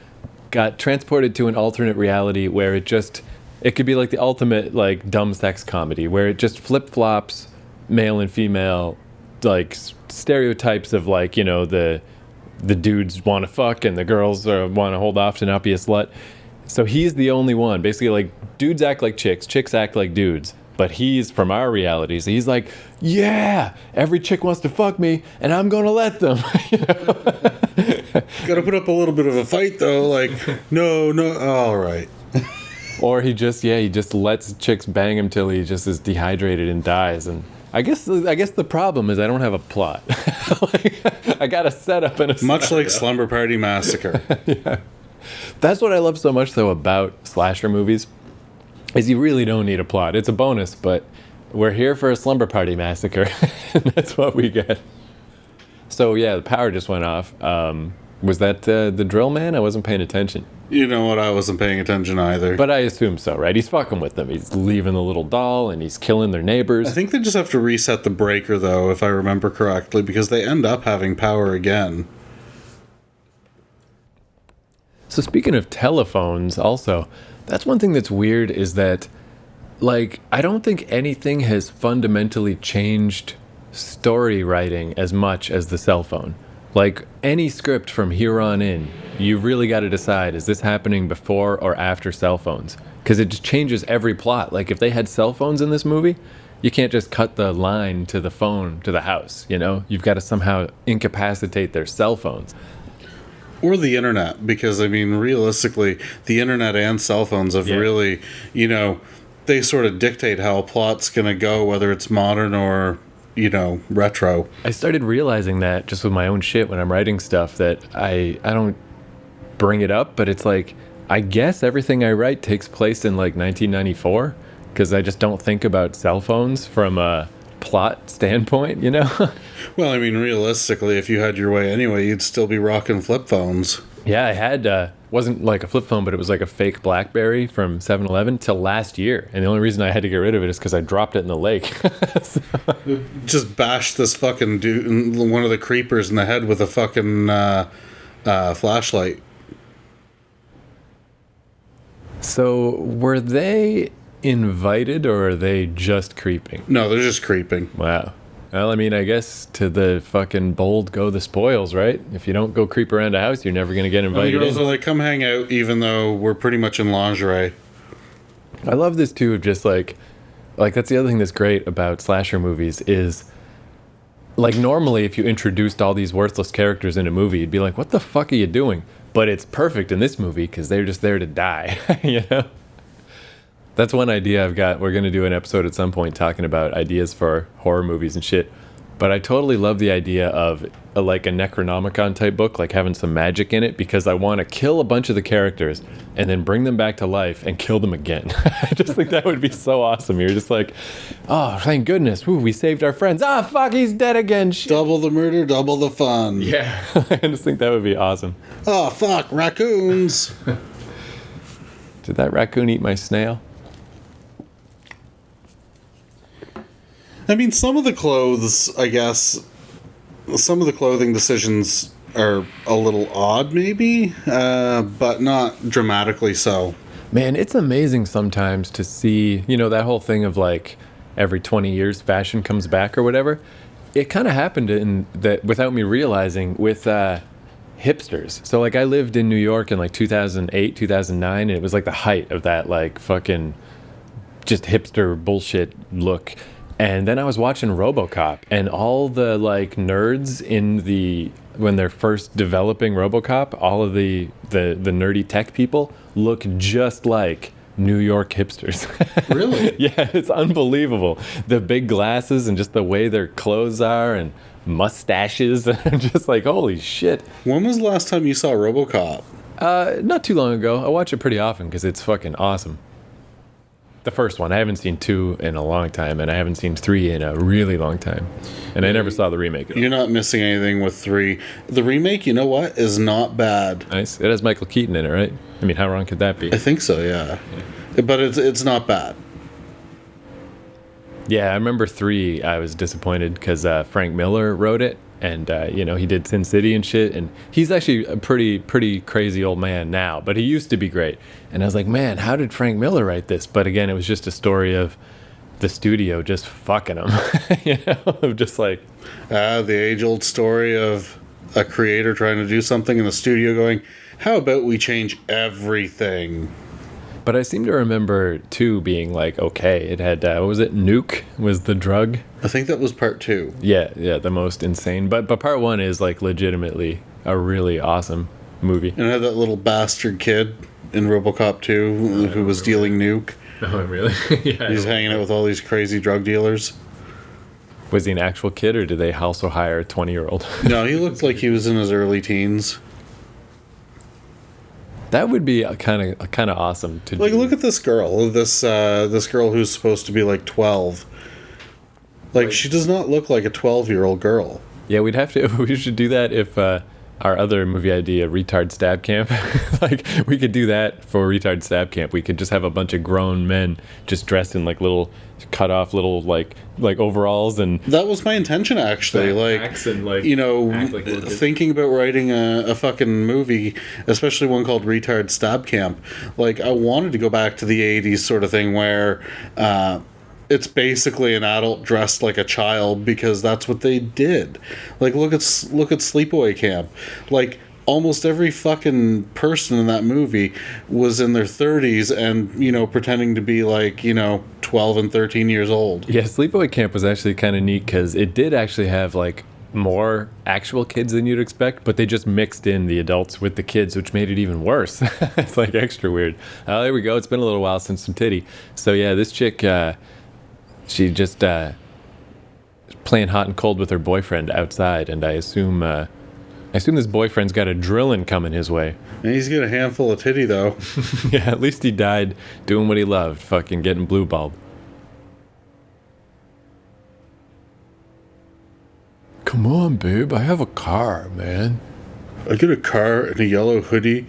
got transported to an alternate reality where it could be like the ultimate like dumb sex comedy, where it just flip-flops male and female, like stereotypes of like, you know, the dudes want to fuck and the girls want to hold off to not be a slut. So he's the only one. Basically, like, dudes act like chicks act like dudes. But he's from our reality, so he's like, yeah, every chick wants to fuck me, and I'm gonna let them. You know? Gotta put up a little bit of a fight though. Like, no, all right. Or he just lets chicks bang him till he just is dehydrated and dies. And I guess the problem is I don't have a plot. Like, I got a setup and a much like Slumber Party Massacre. Yeah. That's what I love so much though about slasher movies, is you really don't need a plot. It's a bonus, but we're here for a Slumber Party Massacre. And that's what we get. So yeah, the power just went off. Was that the drill man? I wasn't paying attention. You know what? I wasn't paying attention either. But I assume so, right? He's fucking with them. He's leaving the little doll, and he's killing their neighbors. I think they just have to reset the breaker, though, if I remember correctly, because they end up having power again. So speaking of telephones, also, that's one thing that's weird is that, like, I don't think anything has fundamentally changed story writing as much as the cell phone. Like, any script from here on in, you really got to decide, is this happening before or after cell phones? Because it just changes every plot. Like, if they had cell phones in this movie, you can't just cut the line to the phone to the house, you know? You've got to somehow incapacitate their cell phones. Or the internet, because, I mean, realistically, the internet and cell phones have really, you know, they sort of dictate how a plot's going to go, whether it's modern or, you know, retro. I started realizing that just with my own shit when I'm writing stuff, that I don't bring it up, but it's like, I guess everything I write takes place in like 1994, because I just don't think about cell phones from a plot standpoint, you know? Well, I mean, realistically, if you had your way anyway, you'd still be rocking flip phones. Yeah, I had wasn't like a flip phone, but it was like a fake BlackBerry from 7-Eleven till last year. And the only reason I had to get rid of it is because I dropped it in the lake. So- Just bashed this fucking dude, one of the creepers in the head with a fucking flashlight. So were they invited or are they just creeping? No, they're just creeping. Wow. Well, I mean, I guess to the fucking bold go the spoils, right? If you don't go creep around a house, you're never going to get The invited girls in. are like, come hang out, even though we're pretty much in lingerie. I love this too, of just like that's the other thing that's great about slasher movies is like normally if you introduced all these worthless characters in a movie, you'd be like, what the fuck are you doing? But it's perfect in this movie because they're just there to die, you know? That's one idea I've got. We're going to do an episode at some point talking about ideas for horror movies and shit. But I totally love the idea of like a Necronomicon type book, like having some magic in it, because I want to kill a bunch of the characters and then bring them back to life and kill them again. I just think that would be so awesome. You're just like, oh, thank goodness. Woo, we saved our friends. Ah, fuck, he's dead again. Shit. Double the murder, double the fun. Yeah, I just think that would be awesome. Oh, fuck, raccoons. Did that raccoon eat my snail? I mean, some of the clothes, I guess, some of the clothing decisions are a little odd, maybe, but not dramatically so. Man, it's amazing sometimes to see, you know, that whole thing of like every 20 years fashion comes back or whatever. It kind of happened in that without me realizing with hipsters. So like I lived in New York in like 2008, 2009, and it was like the height of that like fucking just hipster bullshit look. And then I was watching RoboCop, and all the like nerds in the when they're first developing RoboCop, all of the nerdy tech people look just like New York hipsters. Really? Yeah, it's unbelievable. The big glasses and just the way their clothes are and mustaches. I'm just like, holy shit. When was the last time you saw RoboCop? Not too long ago. I watch it pretty often because it's fucking awesome. The first one. I haven't seen 2 in a long time, and I haven't seen 3 in a really long time. And I never saw the remake at all. You're not missing anything with 3. The remake, you know what, is not bad. Nice. It has Michael Keaton in it, right? I mean, how wrong could that be? I think so, yeah. But it's not bad. Yeah, I remember 3. I was disappointed because Frank Miller wrote it, and you know, he did Sin City and shit. And he's actually a pretty crazy old man now, but he used to be great. And I was like, man, how did Frank Miller write this? But again, it was just a story of the studio just fucking him, you know, of just like The age-old story of a creator trying to do something in the studio going, how about we change everything? But I seem to remember 2 being like, okay, it had, what was it? Nuke was the drug. I think that was part 2. Yeah, the most insane. But part 1 is like legitimately a really awesome movie. And it had that little bastard kid in RoboCop 2 who was dealing nuke. Oh, really? Yeah. He's hanging out with all these crazy drug dealers. Was he an actual kid, or did they also hire a 20-year-old? No, he looked like he was in his early teens. That would be kind of awesome to Like, do. look at this girl. This girl who's supposed to be like 12. Like, she does not look like a 12-year-old girl. Yeah, we'd have to. We should do that if our other movie idea, Retard Stab Camp, like we could do that for Retard Stab Camp. We could just have a bunch of grown men just dressed in like little cut off little like overalls and That was my intention, actually. backpacks and, like, you know, act like little kids. thinking about writing a fucking movie, especially one called Retard Stab Camp. Like, I wanted to go back to the 80s sort of thing where it's basically an adult dressed like a child because that's what they did. Like, look at Sleepaway Camp. Like, almost every fucking person in that movie was in their 30s and, you know, pretending to be like, you know, 12 and 13 years old. yeah, Sleepaway Camp was actually kind of neat because it did actually have like more actual kids than you'd expect, but they just mixed in the adults with the kids, which made it even worse. It's like extra weird. Oh, there we go. It's been a little while since some titty. So yeah, this chick, she just playing hot and cold with her boyfriend outside, and I assume this boyfriend's got a drillin' coming his way. And he's got a handful of titty, though. Yeah, at least he died doing what he loved, fucking getting blue balled. Come on, babe, I have a car, man. I get a car and a yellow hoodie,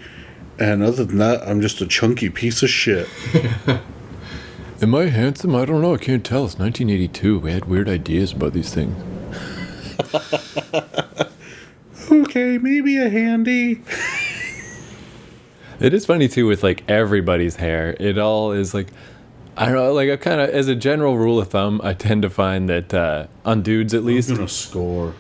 and other than that, I'm just a chunky piece of shit. Am I handsome? I don't know. I can't tell. It's 1982. We had weird ideas about these things. Okay, maybe a handy. It is funny too with like everybody's hair. It all is like, I don't know, like I kind of, as a general rule of thumb, I tend to find that on dudes at least, I'm gonna score.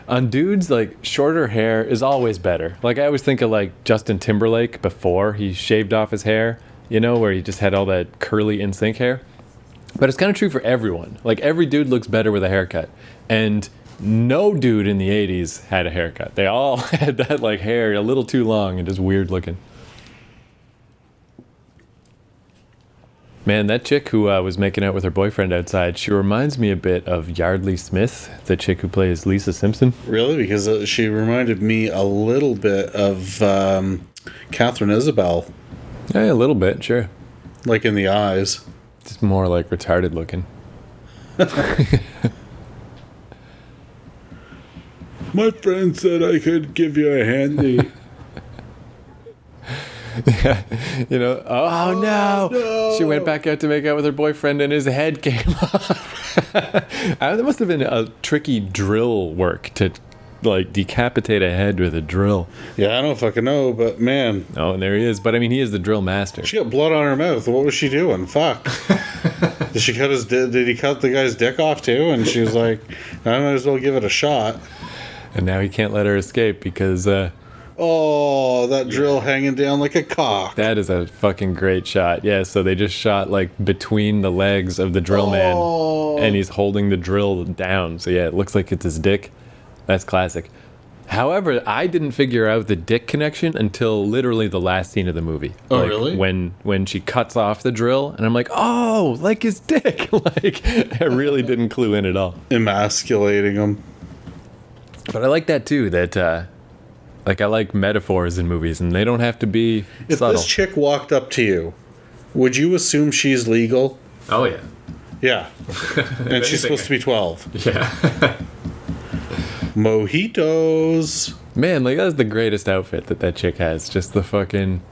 on dudes, like shorter hair is always better. Like I always think of like Justin Timberlake before he shaved off his hair, you know, where he just had all that curly NSYNC hair. But it's kind of true for everyone. Like every dude looks better with a haircut. And no dude in the 80s had a haircut. They all had that like hair a little too long and just weird looking. Man, that chick who was making out with her boyfriend outside, she reminds me a bit of Yardley Smith, the chick who plays Lisa Simpson. Really? Because she reminded me a little bit of Catherine Isabel. Yeah, a little bit, sure. Like in the eyes. Just more like retarded looking. My friend said I could give you a handy. Yeah, you know, oh no! She went back out to make out with her boyfriend and his head came off. That must have been a tricky drill work to like decapitate a head with a drill. Yeah, I don't fucking know, but man. Oh, and there he is. But I mean, he is the drill master. She got blood on her mouth. What was she doing? Fuck. Did she cut his? Did he cut the guy's dick off too? And she was like, I might as well give it a shot. And now he can't let her escape because oh, that drill hanging down like a cock. that is a fucking great shot. Yeah, so they just shot like between the legs of the drill man, and he's holding the drill down. So yeah, it looks like it's his dick. That's classic. However, I didn't figure out the dick connection until literally the last scene of the movie. Oh, like, really? When she cuts off the drill, and I'm like, oh, like his dick. Like, I really didn't clue in at all. Emasculating him. But I like that too, that, like, I like metaphors in movies, and they don't have to be If subtle. this chick walked up to you, would you assume she's legal? Oh, yeah. Yeah. And she's supposed to be 12. Yeah. Mojitos. Man, like, that's the greatest outfit that chick has. Just the fucking,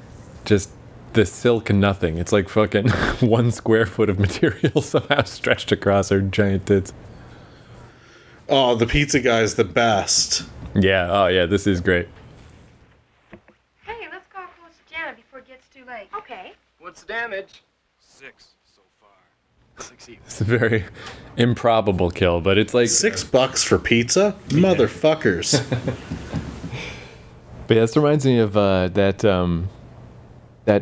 just the silk nothing. It's like fucking 1 square foot of material somehow stretched across her giant tits. Oh, the pizza guy's the best. Yeah, oh yeah, this is great. Hey, let's go close to Janet before it gets too late. Okay. What's the damage? 6 so far. 6 even. It's a very improbable kill, but it's like... $6 for pizza? Motherfuckers. But yeah, this reminds me of that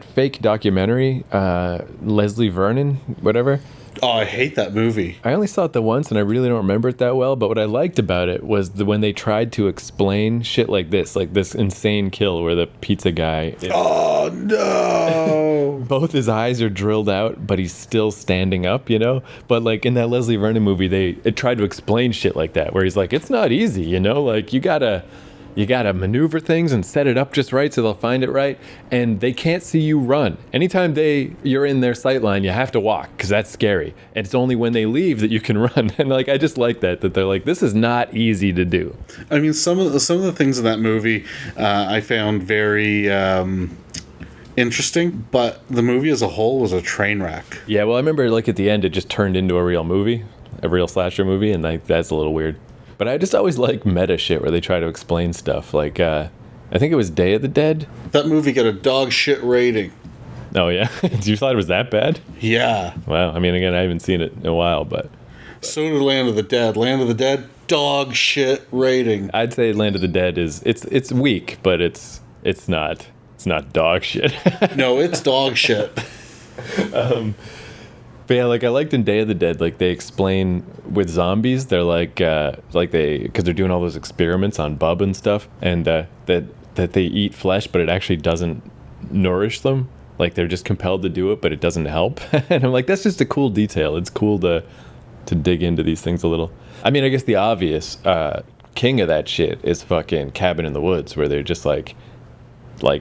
fake documentary, Leslie Vernon, whatever. Oh, I hate that movie. I only saw it the once, and I really don't remember it that well, but what I liked about it was when they tried to explain shit like this insane kill where the pizza guy... Oh, no. Both his eyes are drilled out, but he's still standing up, you know? But, like, in that Leslie Vernon movie, it tried to explain shit like that, where he's like, it's not easy, you know? Like, you gotta maneuver things and set it up just right so they'll find it right, and they can't see you run. Anytime you're in their sight line, you have to walk, because that's scary. And it's only when they leave that you can run. And, like, I just like that they're like, this is not easy to do. I mean, some of the things in that movie I found very... interesting, but the movie as a whole was a train wreck. Yeah, well, I remember, like, at the end, it just turned into a real movie, a real slasher movie, and, like, that's a little weird. But I just always like meta shit where they try to explain stuff. Like, I think it was Day of the Dead. That movie got a dog shit rating. Oh, yeah? You thought it was that bad? Yeah. Wow. I mean, again, I haven't seen it in a while, but... So did Land of the Dead. Land of the Dead, dog shit rating. I'd say Land of the Dead is... It's weak, but it's not dog shit. No, it's dog shit. But yeah, like I liked in Day of the Dead, like they explain with zombies, they're because they're doing all those experiments on bub and stuff, and that they eat flesh, but it actually doesn't nourish them. Like they're just compelled to do it, but it doesn't help. And I'm like, that's just a cool detail. It's cool to dig into these things a little. I mean, I guess the obvious king of that shit is fucking Cabin in the Woods, where they're just like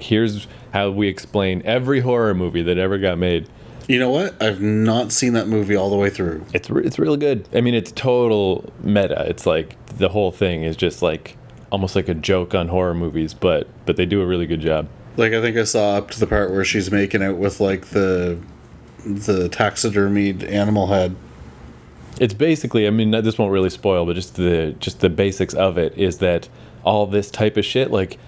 here's how we explain every horror movie that ever got made. You know what? I've not seen that movie all the way through. It's really good. I mean, it's total meta. It's like the whole thing is just like almost like a joke on horror movies, but they do a really good job. Like, I think I saw up to the part where she's making out with, like, the taxidermied animal head. It's basically, I mean, this won't really spoil, but just the basics of it is that all this type of shit, like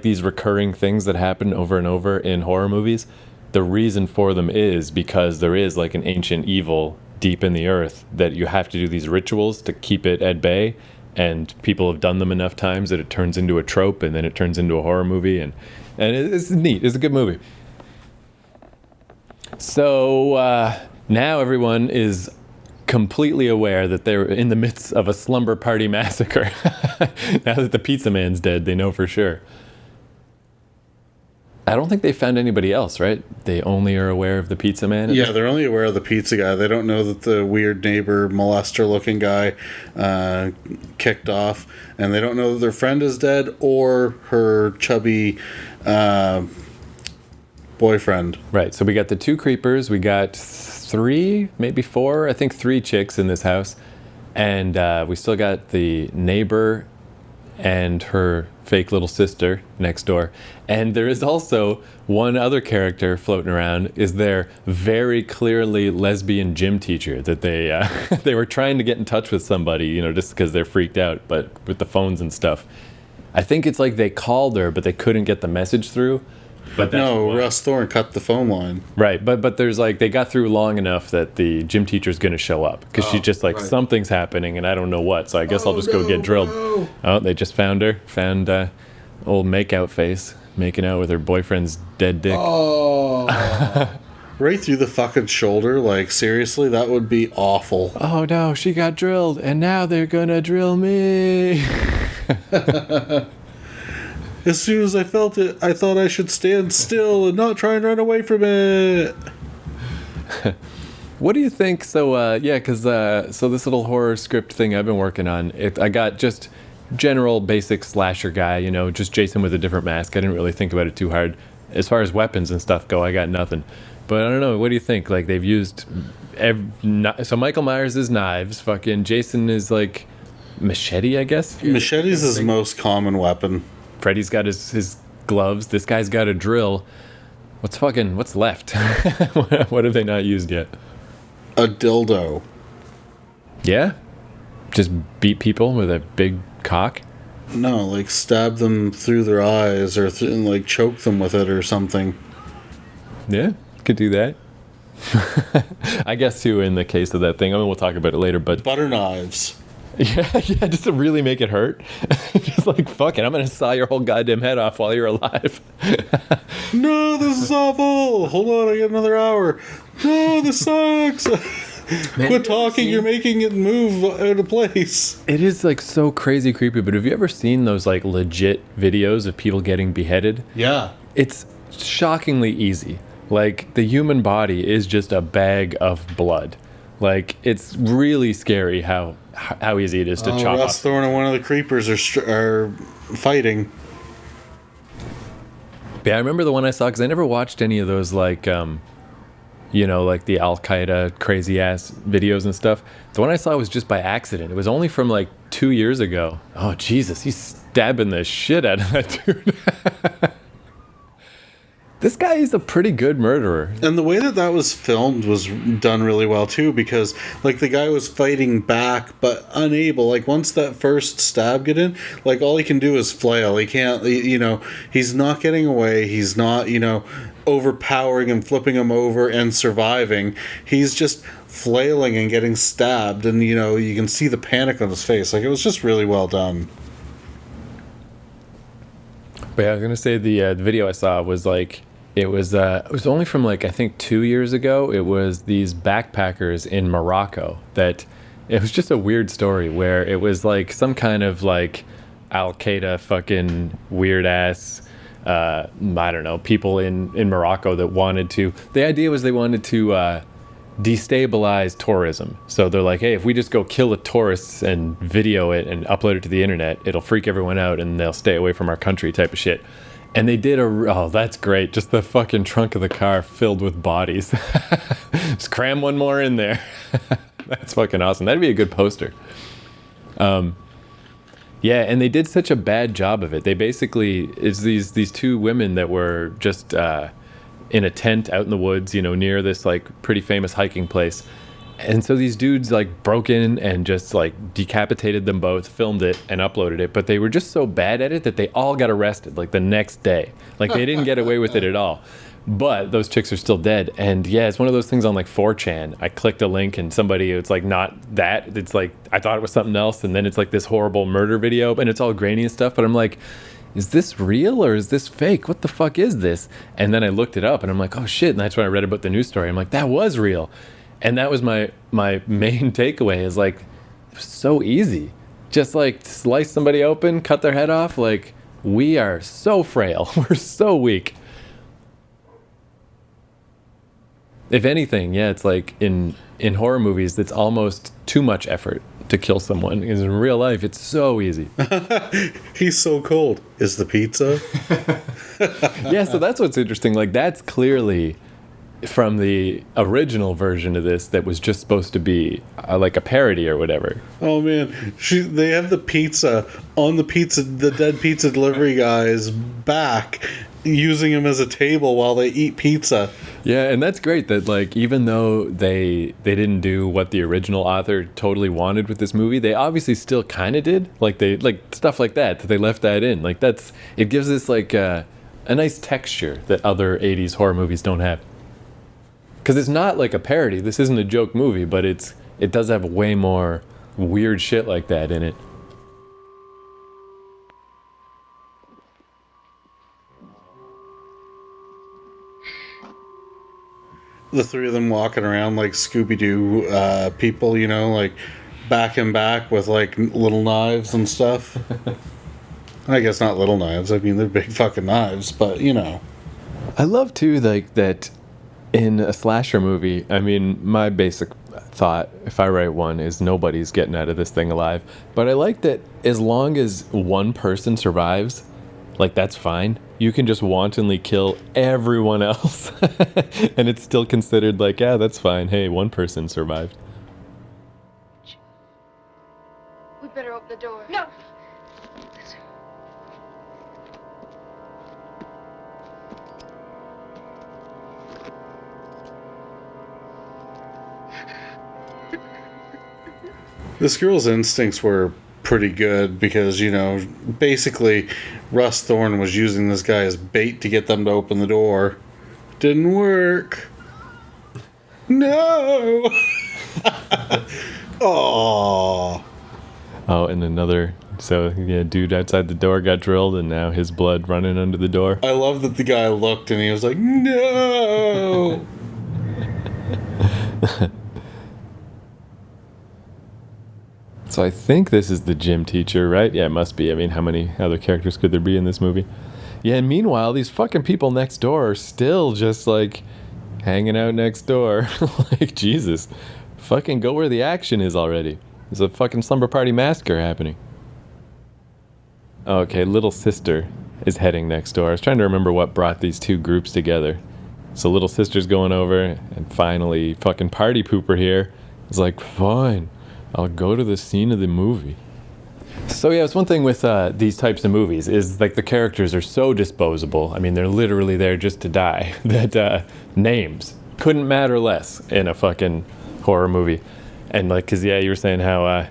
these recurring things that happen over and over in horror movies, the reason for them is because there is like an ancient evil deep in the earth that you have to do these rituals to keep it at bay, and people have done them enough times that it turns into a trope, and then it turns into a horror movie, and it's neat. It's a good movie. So now everyone is completely aware that they're in the midst of a slumber party massacre. Now that the pizza man's dead, they know for sure. I don't think they found anybody else, right? They only are aware of the pizza man? Yeah, they're only aware of the pizza guy. They don't know that the weird neighbor, molester-looking guy kicked off. And they don't know that their friend is dead or her chubby boyfriend. Right, so we got the 2 creepers. We got 3, maybe 4, I think 3 chicks in this house. And we still got the neighbor and her fake little sister next door. And there is also one other character floating around, is their very clearly lesbian gym teacher that they they were trying to get in touch with somebody, you know, just because they're freaked out, but with the phones and stuff. I think it's like they called her, but they couldn't get the message through. But no, Russ Thorne cut the phone line. Right, but there's like, they got through long enough that the gym teacher's going to show up, because she's just like, something's happening and I don't know what, so I guess I'll just go get drilled. No. Oh, they just found her. Found old makeout face, making out with her boyfriend's dead dick. Oh. Right through the fucking shoulder. Like, seriously, that would be awful. Oh no, she got drilled and now they're gonna drill me. As soon as I felt it, I thought I should stand still and not try and run away from it. What do you think? So, yeah, because so this little horror script thing I've been working on, I got just general basic slasher guy, you know, just Jason with a different mask. I didn't really think about it too hard. As far as weapons and stuff go, I got nothing. But I don't know, what do you think? Like, they've used... so Michael Myers is knives. Fucking Jason is like machete, I guess? Machete's his most common weapon. Freddy's got his gloves. This guy's got a drill. What's left? What have they not used yet? A dildo. Yeah? Just beat people with a big cock? No, like stab them through their eyes or like choke them with it or something. Yeah, could do that. I guess too, in the case of that thing, I mean, we'll talk about it later, but... Butter knives. Yeah, just to really make it hurt. Just like, fuck it, I'm gonna saw your whole goddamn head off while you're alive. No, this is awful. Hold on, I got another hour. No, this sucks. Man, quit talking, you're making it move out of place. It is like so crazy creepy, but have you ever seen those like legit videos of people getting beheaded? Yeah. It's shockingly easy. Like, the human body is just a bag of blood. Like, it's really scary how easy it is to chop Russ up. Thorne and one of the creepers are fighting. Yeah, I remember the one I saw, because I never watched any of those, like, you know, like the Al-Qaeda crazy-ass videos and stuff. The one I saw was just by accident. It was only from, like, 2 years ago. Oh, Jesus, he's stabbing the shit out of that dude. This guy is a pretty good murderer. And the way that was filmed was done really well, too, because, like, the guy was fighting back, but unable. Like, once that first stab get in, like, all he can do is flail. He can't, you know, he's not getting away. He's not, you know, overpowering and flipping him over and surviving. He's just flailing and getting stabbed, and, you know, you can see the panic on his face. Like, it was just really well done. But yeah, I was going to say the video I saw was, like... It was only from, like, I think 2 years ago. It was these backpackers in Morocco that... It was just a weird story where it was, like, some kind of, like, Al-Qaeda fucking weird-ass... I don't know, people in Morocco that wanted to... The idea was they wanted to destabilize tourism. So they're like, hey, if we just go kill the tourists and video it and upload it to the internet, it'll freak everyone out and they'll stay away from our country type of shit. And they did oh, that's great. Just the fucking trunk of the car filled with bodies. Just cram one more in there. That's fucking awesome. That'd be a good poster. Yeah, and they did such a bad job of it. They basically, it's these two women that were just in a tent out in the woods, near this like pretty famous hiking place. And so these dudes like broke in and just like decapitated them both, filmed it and uploaded it. But they were just so bad at it that they all got arrested like the next day. Like they didn't get away with it at all. But those chicks are still dead. And yeah, it's one of those things on like 4chan. I clicked a link and it's like not that. It's like I thought it was something else. And then it's like this horrible murder video and it's all grainy and stuff. But I'm like, is this real or is this fake? What the fuck is this? And then I looked it up and I'm like, oh shit. And that's when I read about the news story. I'm like, that was real. And that was my main takeaway is like, it was so easy. Just like slice somebody open, cut their head off. Like we are so frail. We're so weak. If anything, yeah, it's like in horror movies, it's almost too much effort to kill someone. Because in real life, it's so easy. He's so cold. Is the pizza? Yeah, so that's what's interesting. Like, that's clearly from the original version of this that was just supposed to be like a parody or whatever. Oh, man. They have the pizza on the dead pizza delivery guy's back, using him as a table while they eat pizza. Yeah, and that's great that like even though they didn't do what the original author totally wanted with this movie, they obviously still kind of did. Like they like stuff like that they left that in. Like it gives this like a nice texture that other 80s horror movies don't have. Cuz it's not like a parody. This isn't a joke movie, but it does have way more weird shit like that in it. The three of them walking around like Scooby-Doo people, like back and back with like little knives and stuff. I guess not little knives. I mean, they're big fucking knives, but I love too like that in a slasher movie. I mean, my basic thought, if I write one, is nobody's getting out of this thing alive. But I like that as long as one person survives, like that's fine. You can just wantonly kill everyone else. And it's still considered like, yeah, that's fine. Hey, one person survived. We better open the door. No! This girl's instincts were pretty good because, basically Russ Thorne was using this guy as bait to get them to open the door. Didn't work. No! Oh, and dude outside the door got drilled and now his blood running under the door. I love that the guy looked and he was like, no! So I think this is the gym teacher, right? Yeah, it must be. I mean, how many other characters could there be in this movie? Yeah, and meanwhile, these fucking people next door are still just, like, hanging out next door. Like, Jesus. Fucking go where the action is already. There's a fucking Slumber Party Massacre happening. Okay, little sister is heading next door. I was trying to remember what brought these two groups together. So little sister's going over, and finally, fucking party pooper here is like, fine. I'll go to the scene of the movie. So yeah, it's one thing with these types of movies is like the characters are so disposable. I mean, they're literally there just to die. That names couldn't matter less in a fucking horror movie. And like, cause yeah, you were saying how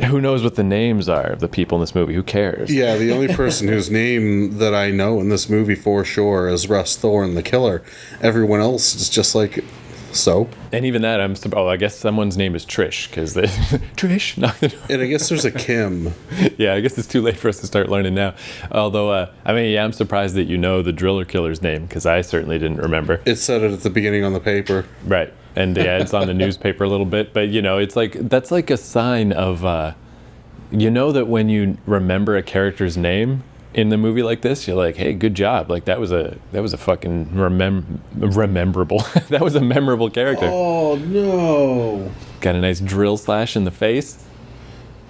who knows what the names are of the people in this movie? Who cares? Yeah, the only person whose name that I know in this movie for sure is Russ Thorne, the killer. Everyone else is just like. So, and even that, I guess someone's name is Trish because Trish knocked the door. And I guess there's a Kim. Yeah, I guess it's too late for us to start learning now. Although, I'm surprised that you know the driller killer's name because I certainly didn't remember. It said it at the beginning on the paper, right? And yeah, it's on the newspaper a little bit, but it's like that's like a sign of, that when you remember a character's name in the movie like this, you're like, hey, good job. Like that was a fucking rememberable. That was a memorable character. Oh no. Got a nice drill slash in the face.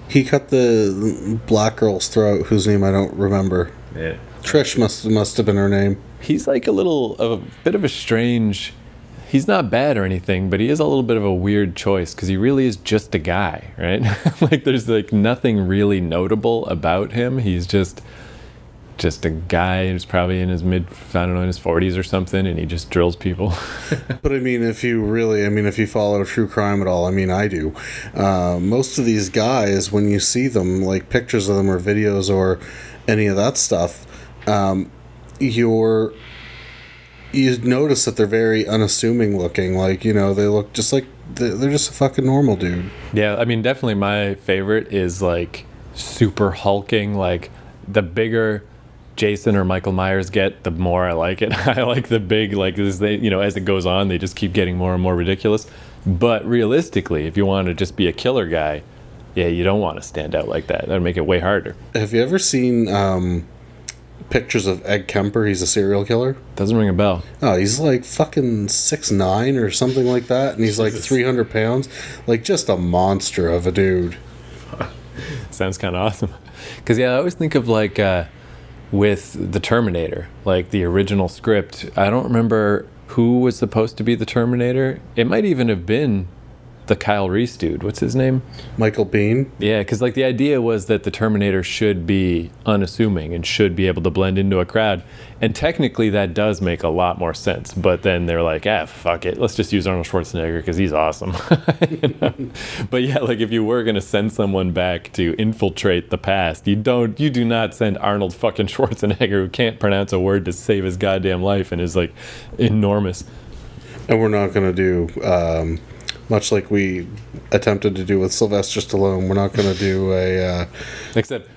He cut the black girl's throat, whose name I don't remember. Yeah. Trish must have been her name. He's like a bit of a strange. he's not bad or anything, but he is a little bit of a weird choice because he really is just a guy, right? Like there's like nothing really notable about him. He's just a guy who's probably in his in his 40s or something, and he just drills people. But I mean, if you follow true crime at all, I mean, I do. Most of these guys, when you see them, like pictures of them or videos or any of that stuff, you notice that they're very unassuming looking. Like, they look just like they're just a fucking normal dude. Yeah, I mean, definitely my favorite is like super hulking. Like the bigger Jason or Michael Myers get, the more I like it. I like the big, like as it goes on, they just keep getting more and more ridiculous. But realistically, if you want to just be a killer guy, yeah, you don't want to stand out like that. That'd make it way harder. Have you ever seen pictures of Ed Kemper? He's a serial killer. Doesn't ring a bell. Oh, he's like fucking 6'9" or something like that, and he's like 300 pounds. Like just a monster of a dude. Sounds kind of awesome. Because I always think of like with the Terminator, like the original script. I don't remember who was supposed to be the Terminator. It might even have been the Kyle Reese dude. What's his name? Michael Biehn. Yeah, because like the idea was that the Terminator should be unassuming and should be able to blend into a crowd. And technically that does make a lot more sense. But then they're like, fuck it. Let's just use Arnold Schwarzenegger because he's awesome. But yeah, like if you were going to send someone back to infiltrate the past, you do not send Arnold fucking Schwarzenegger, who can't pronounce a word to save his goddamn life and is like enormous. And we're not going to do... much like we attempted to do with Sylvester Stallone, we're not going to do a... Except...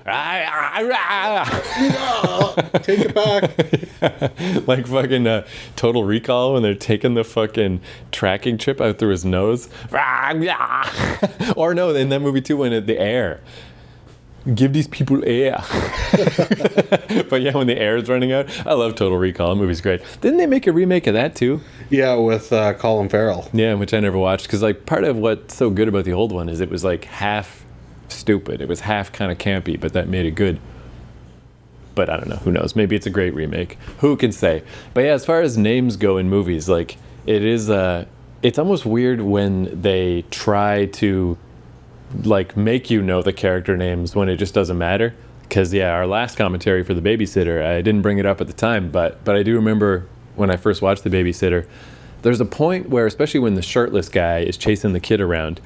Take it back. Like fucking Total Recall when they're taking the fucking tracking chip out through his nose. Or no, in that movie too, when the air. Give these people air. But yeah, when the air is running out. I love Total Recall. The movie's great. Didn't they make a remake of that too? Yeah, with Colin Farrell. Yeah, which I never watched. Because like part of what's so good about the old one is it was like half stupid. It was half kind of campy, but that made it good. But I don't know. Who knows? Maybe it's a great remake. Who can say? But yeah, as far as names go in movies, like it is... it's almost weird when they try to... like make you know the character names when it just doesn't matter. Because yeah, our last commentary for The Babysitter, I didn't bring it up at the time, but I do remember when I first watched The Babysitter, there's a point where, especially when the shirtless guy is chasing the kid around,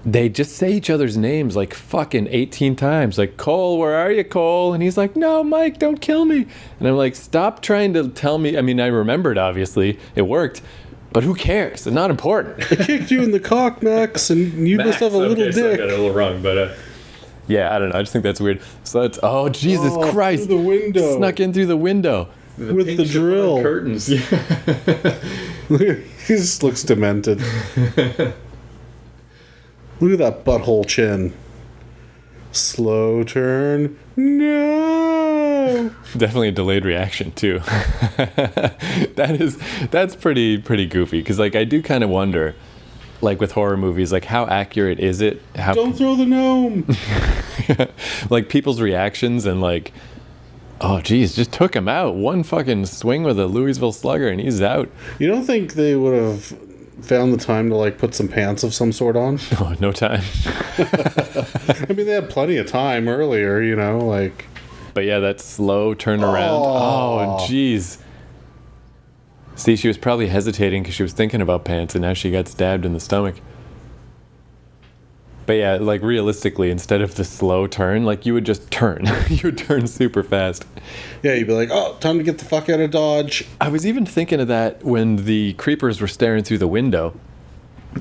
they just say each other's names like fucking 18 times. Like, Cole, where are you, Cole? And he's like, no, Mike, don't kill me. And I'm like, stop trying to tell me. I mean, I remembered, obviously, it worked. But who cares? It's not important. I kicked you in the cock, Max, and you must have a little dick. So I got it a little wrong, but yeah, I don't know. I just think that's weird. So it's Jesus Christ! Through the window, snuck in through the window with the drill. Curtains. Yeah. He just looks demented. Look at that butthole chin. Slow turn. No. Definitely a delayed reaction too. That's pretty goofy because like I do kind of wonder, like with horror movies, like how accurate is it? Don't throw the gnome. Like people's reactions and like, oh geez, just took him out. One fucking swing with a Louisville Slugger and he's out. You don't think they would have found the time to like put some pants of some sort on? Oh, no time. I mean, they had plenty of time earlier, like. But yeah, that slow turnaround. Oh, jeez. See, she was probably hesitating because she was thinking about pants, and now she got stabbed in the stomach. But yeah, like realistically, instead of the slow turn, like you would just turn. You would turn super fast. Yeah, you'd be like, oh, time to get the fuck out of Dodge. I was even thinking of that when the creepers were staring through the window.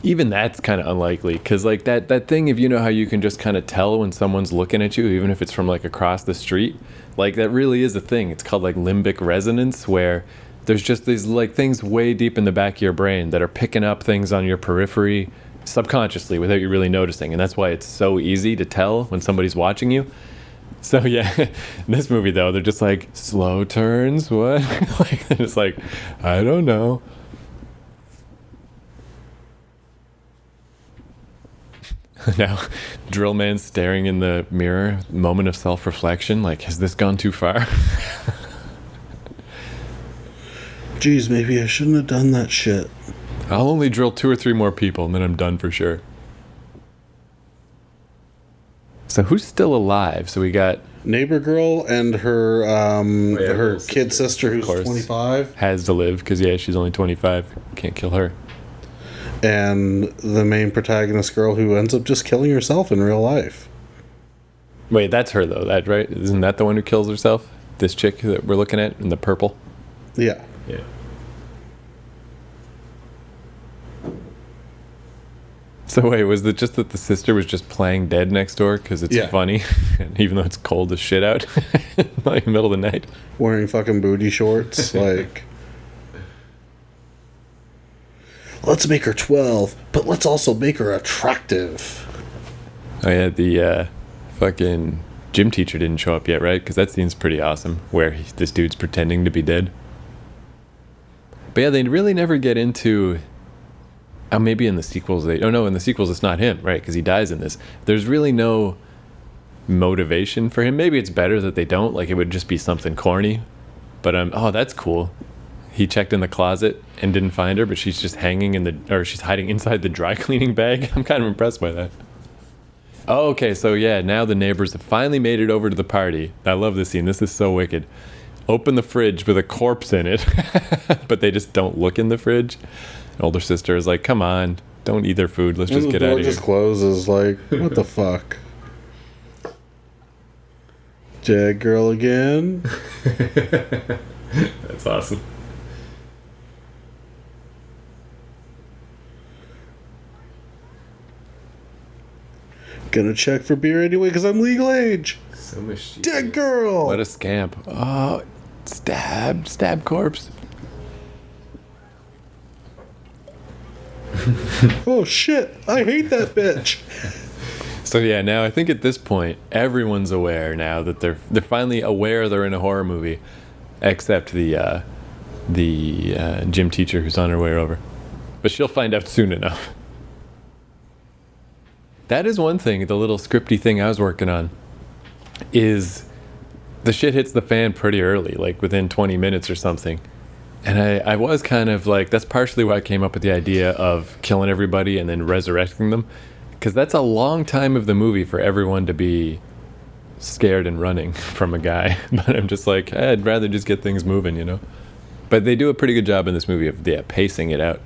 Even that's kind of unlikely, because like that thing, if you know how you can just kind of tell when someone's looking at you, even if it's from like across the street, like that really is a thing. It's called like limbic resonance, where there's just these like things way deep in the back of your brain that are picking up things on your periphery subconsciously without you really noticing, and that's why it's so easy to tell when somebody's watching you. So yeah, in this movie though, they're just like, slow turns, what? Like they're just like, I don't know. Now, Drill Man staring in the mirror, moment of self-reflection, like, has this gone too far? Geez, maybe I shouldn't have done that shit. I'll only drill 2 or 3 more people, and then I'm done for sure. So who's still alive? So we got Neighbor girl and her her little kid sister who's course. 25. has to live because she's only 25. Can't kill her. And the main protagonist girl who ends up just killing herself in real life. Wait, that's her though. That right? Isn't that the one who kills herself? This chick that we're looking at in the purple. Yeah. Yeah. So wait, was it just that the sister was just playing dead next door because it's funny, and even though it's cold as shit out, like middle of the night? Wearing fucking booty shorts, like. Let's make her 12, but let's also make her attractive. Oh yeah, the fucking gym teacher didn't show up yet, right? Because that scene's pretty awesome, where this dude's pretending to be dead. But yeah, they really never get into. Maybe in the sequels in the sequels it's not him, right? Because he dies in this. There's really no motivation for him. Maybe it's better that they don't. Like, it would just be something corny. But oh, that's cool. He checked in the closet and didn't find her, but she's just she's hiding inside the dry cleaning bag. I'm kind of impressed by that. Oh, okay, so yeah, now the neighbors have finally made it over to the party. I love this scene. This is so wicked. Open the fridge with a corpse in it, but they just don't look in the fridge. Older sister is like, come on, don't eat their food. Let's just get out of here. The door just closes, like, what the fuck? Dead girl again? That's awesome. Gonna check for beer anyway because I'm legal age. So mischievous. Dead girl! What a scamp. Oh, stab corpse. Oh shit, I hate that bitch. So yeah, now I think at this point everyone's aware now that they're finally aware they're in a horror movie, except the gym teacher who's on her way over, but she'll find out soon enough. That is one thing. The little scripty thing I was working on is the shit hits the fan pretty early, like within 20 minutes or something. And I was kind of like, that's partially why I came up with the idea of killing everybody and then resurrecting them. Because that's a long time of the movie for everyone to be scared and running from a guy. But I'm just like, I'd rather just get things moving, you know? But they do a pretty good job in this movie of pacing it out.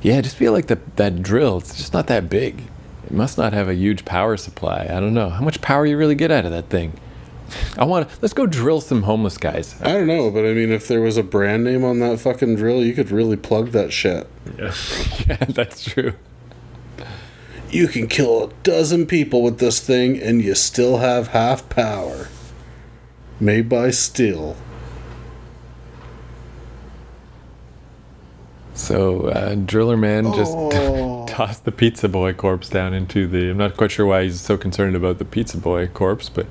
Yeah, I just feel like that drill, it's just not that big. It must not have a huge power supply. I don't know. How much power you really get out of that thing? Let's go drill some homeless guys. I don't know, but I mean, if there was a brand name on that fucking drill, you could really plug that shit. Yeah, yeah, that's true. You can kill 12 people with this thing and you still have half power. Made by steel. So, Driller Man just tossed the Pizza Boy corpse down into the... I'm not quite sure why he's so concerned about the Pizza Boy corpse, but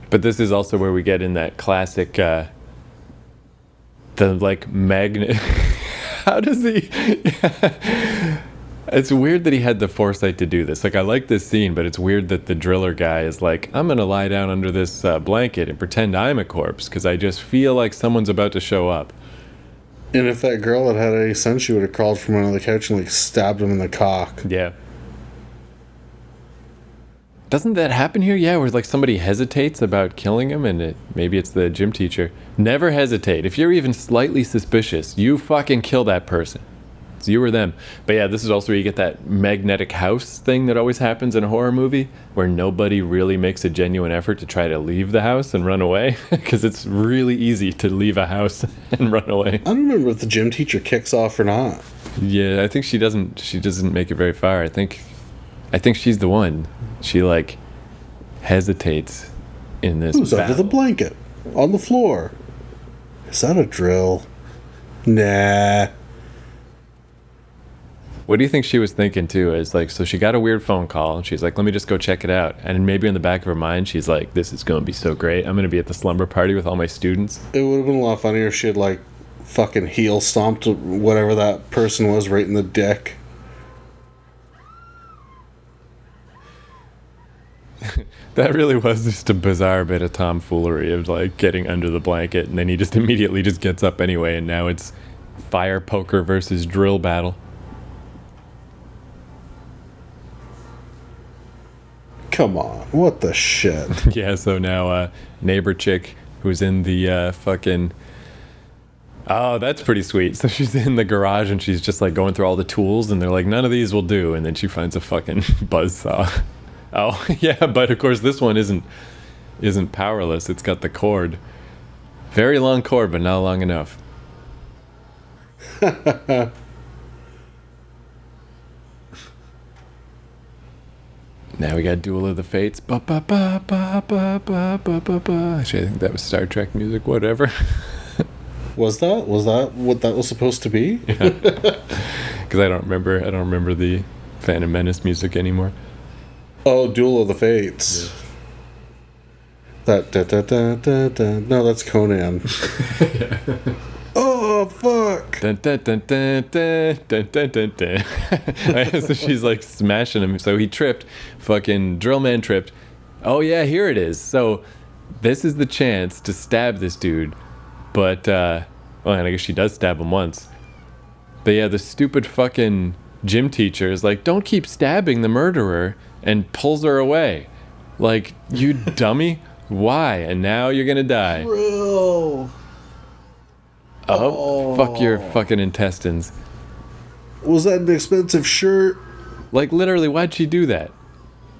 this is also where we get in that classic, the, like, magnet... How does he... It's weird that he had the foresight to do this. Like, I like this scene, but it's weird that the driller guy is like, I'm going to lie down under this blanket and pretend I'm a corpse, because I just feel like someone's about to show up. And if that girl had had any sense, she would have crawled from under the couch and, like, stabbed him in the cock. Yeah. Doesn't that happen here? Yeah, where like somebody hesitates about killing him, and maybe it's the gym teacher. Never hesitate. If you're even slightly suspicious, you fucking kill that person. It's you or them. But yeah, this is also where you get that magnetic house thing that always happens in a horror movie, where nobody really makes a genuine effort to try to leave the house and run away, because it's really easy to leave a house and run away. I don't remember if the gym teacher kicks off or not. Yeah, I think she doesn't make it very far. I think she's the one. She like hesitates in this. Who's under the blanket? On the floor. Is that a drill? Nah. What do you think she was thinking too? Is like, so she got a weird phone call and she's like, let me just go check it out. And maybe in the back of her mind, she's like, this is going to be so great. I'm going to be at the slumber party with all my students. It would have been a lot funnier if she had like fucking heel stomped whatever that person was right in the dick. That really was just a bizarre bit of tomfoolery of like getting under the blanket, and then he just immediately just gets up anyway, and now it's fire poker versus drill battle. Come on, what the shit? Yeah, so now neighbor chick who's in the fucking... Oh, that's pretty sweet. So she's in the garage and she's just like going through all the tools and they're like, none of these will do. And then she finds a fucking buzzsaw. Oh, yeah, but of course this one isn't powerless. It's got the cord. Very long cord, but not long enough. Now we got Duel of the Fates. Ba ba ba ba ba ba ba ba ba. Actually, I think that was Star Trek music. Whatever. Was that what that was supposed to be? Because I don't remember the Phantom Menace music anymore. Oh, Duel of the Fates. Yeah. That da da da da da. No, that's Conan. Yeah. Oh fuck! Dun, dun, dun, dun, dun, dun, dun, dun, dun. So she's like smashing him. So he tripped. Fucking drill man tripped. Oh yeah, here it is. So this is the chance to stab this dude. But well, and I guess she does stab him once. But yeah, the stupid fucking gym teacher is like, "Don't keep stabbing the murderer," and pulls her away. Like, you dummy. Why? And now you're gonna die. Bro. Oh, fuck your fucking intestines. Was that an expensive shirt? Like, literally, why'd she do that?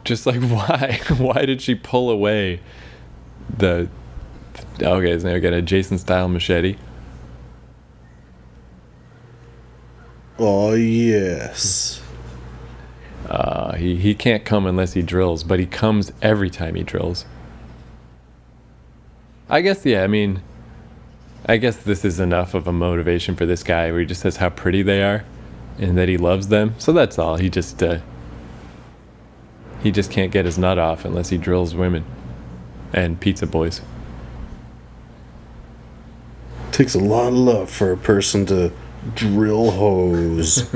Just like, why? Why did she pull away the... Okay, so now we got a Jason-style machete. Oh, yes. He can't come unless he drills, but he comes every time he drills. I guess, yeah, I mean... I guess this is enough of a motivation for this guy where he just says how pretty they are and that he loves them. So that's all. He just can't get his nut off unless he drills women and pizza boys. Takes a lot of love for a person to drill hoes.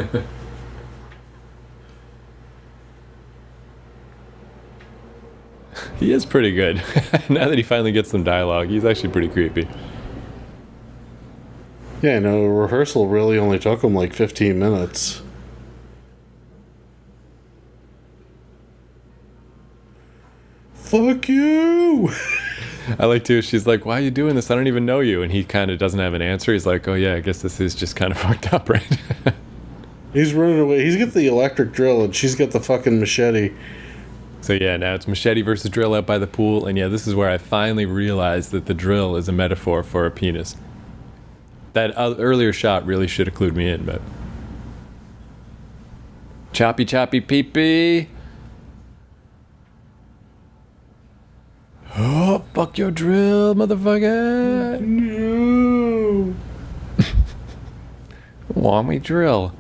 He is pretty good. Now that he finally gets some dialogue, he's actually pretty creepy. Yeah, no, rehearsal really only took him like 15 minutes. Fuck you! I like to, she's like, why are you doing this? I don't even know you. And he kind of doesn't have an answer. He's like, oh yeah, I guess this is just kind of fucked up, right? He's running away. He's got the electric drill and she's got the fucking machete. So yeah, now it's machete versus drill out by the pool. And yeah, this is where I finally realized that the drill is a metaphor for a penis. That earlier shot really should have clued me in, but... Choppy choppy pee-pee! Oh, fuck your drill, motherfucker! No! Want me drill?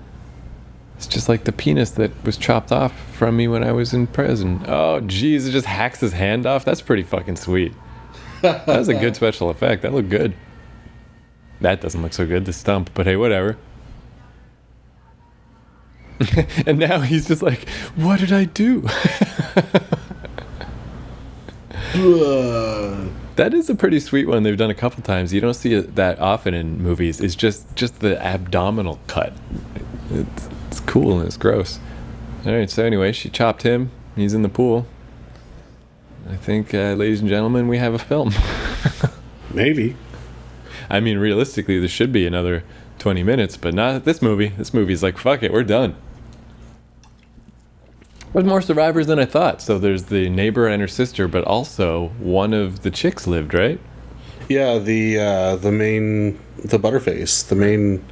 It's just like the penis that was chopped off from me when I was in prison. Oh, jeez, it just hacks his hand off? That's pretty fucking sweet. That was a good special effect. That looked good. That doesn't look so good, the stump, but hey, whatever. And now he's just like, what did I do? That is a pretty sweet one they've done a couple times. You don't see it that often in movies. It's just the abdominal cut. It's cool and it's gross. Alright, so anyway, she chopped him. He's in the pool. I think, ladies and gentlemen, we have a film. Maybe. I mean, realistically, there should be another 20 minutes, but not this movie. This movie's like, fuck it, we're done. There's more survivors than I thought. So there's the neighbor and her sister, but also one of the chicks lived, right? Yeah, the Butterface, the main...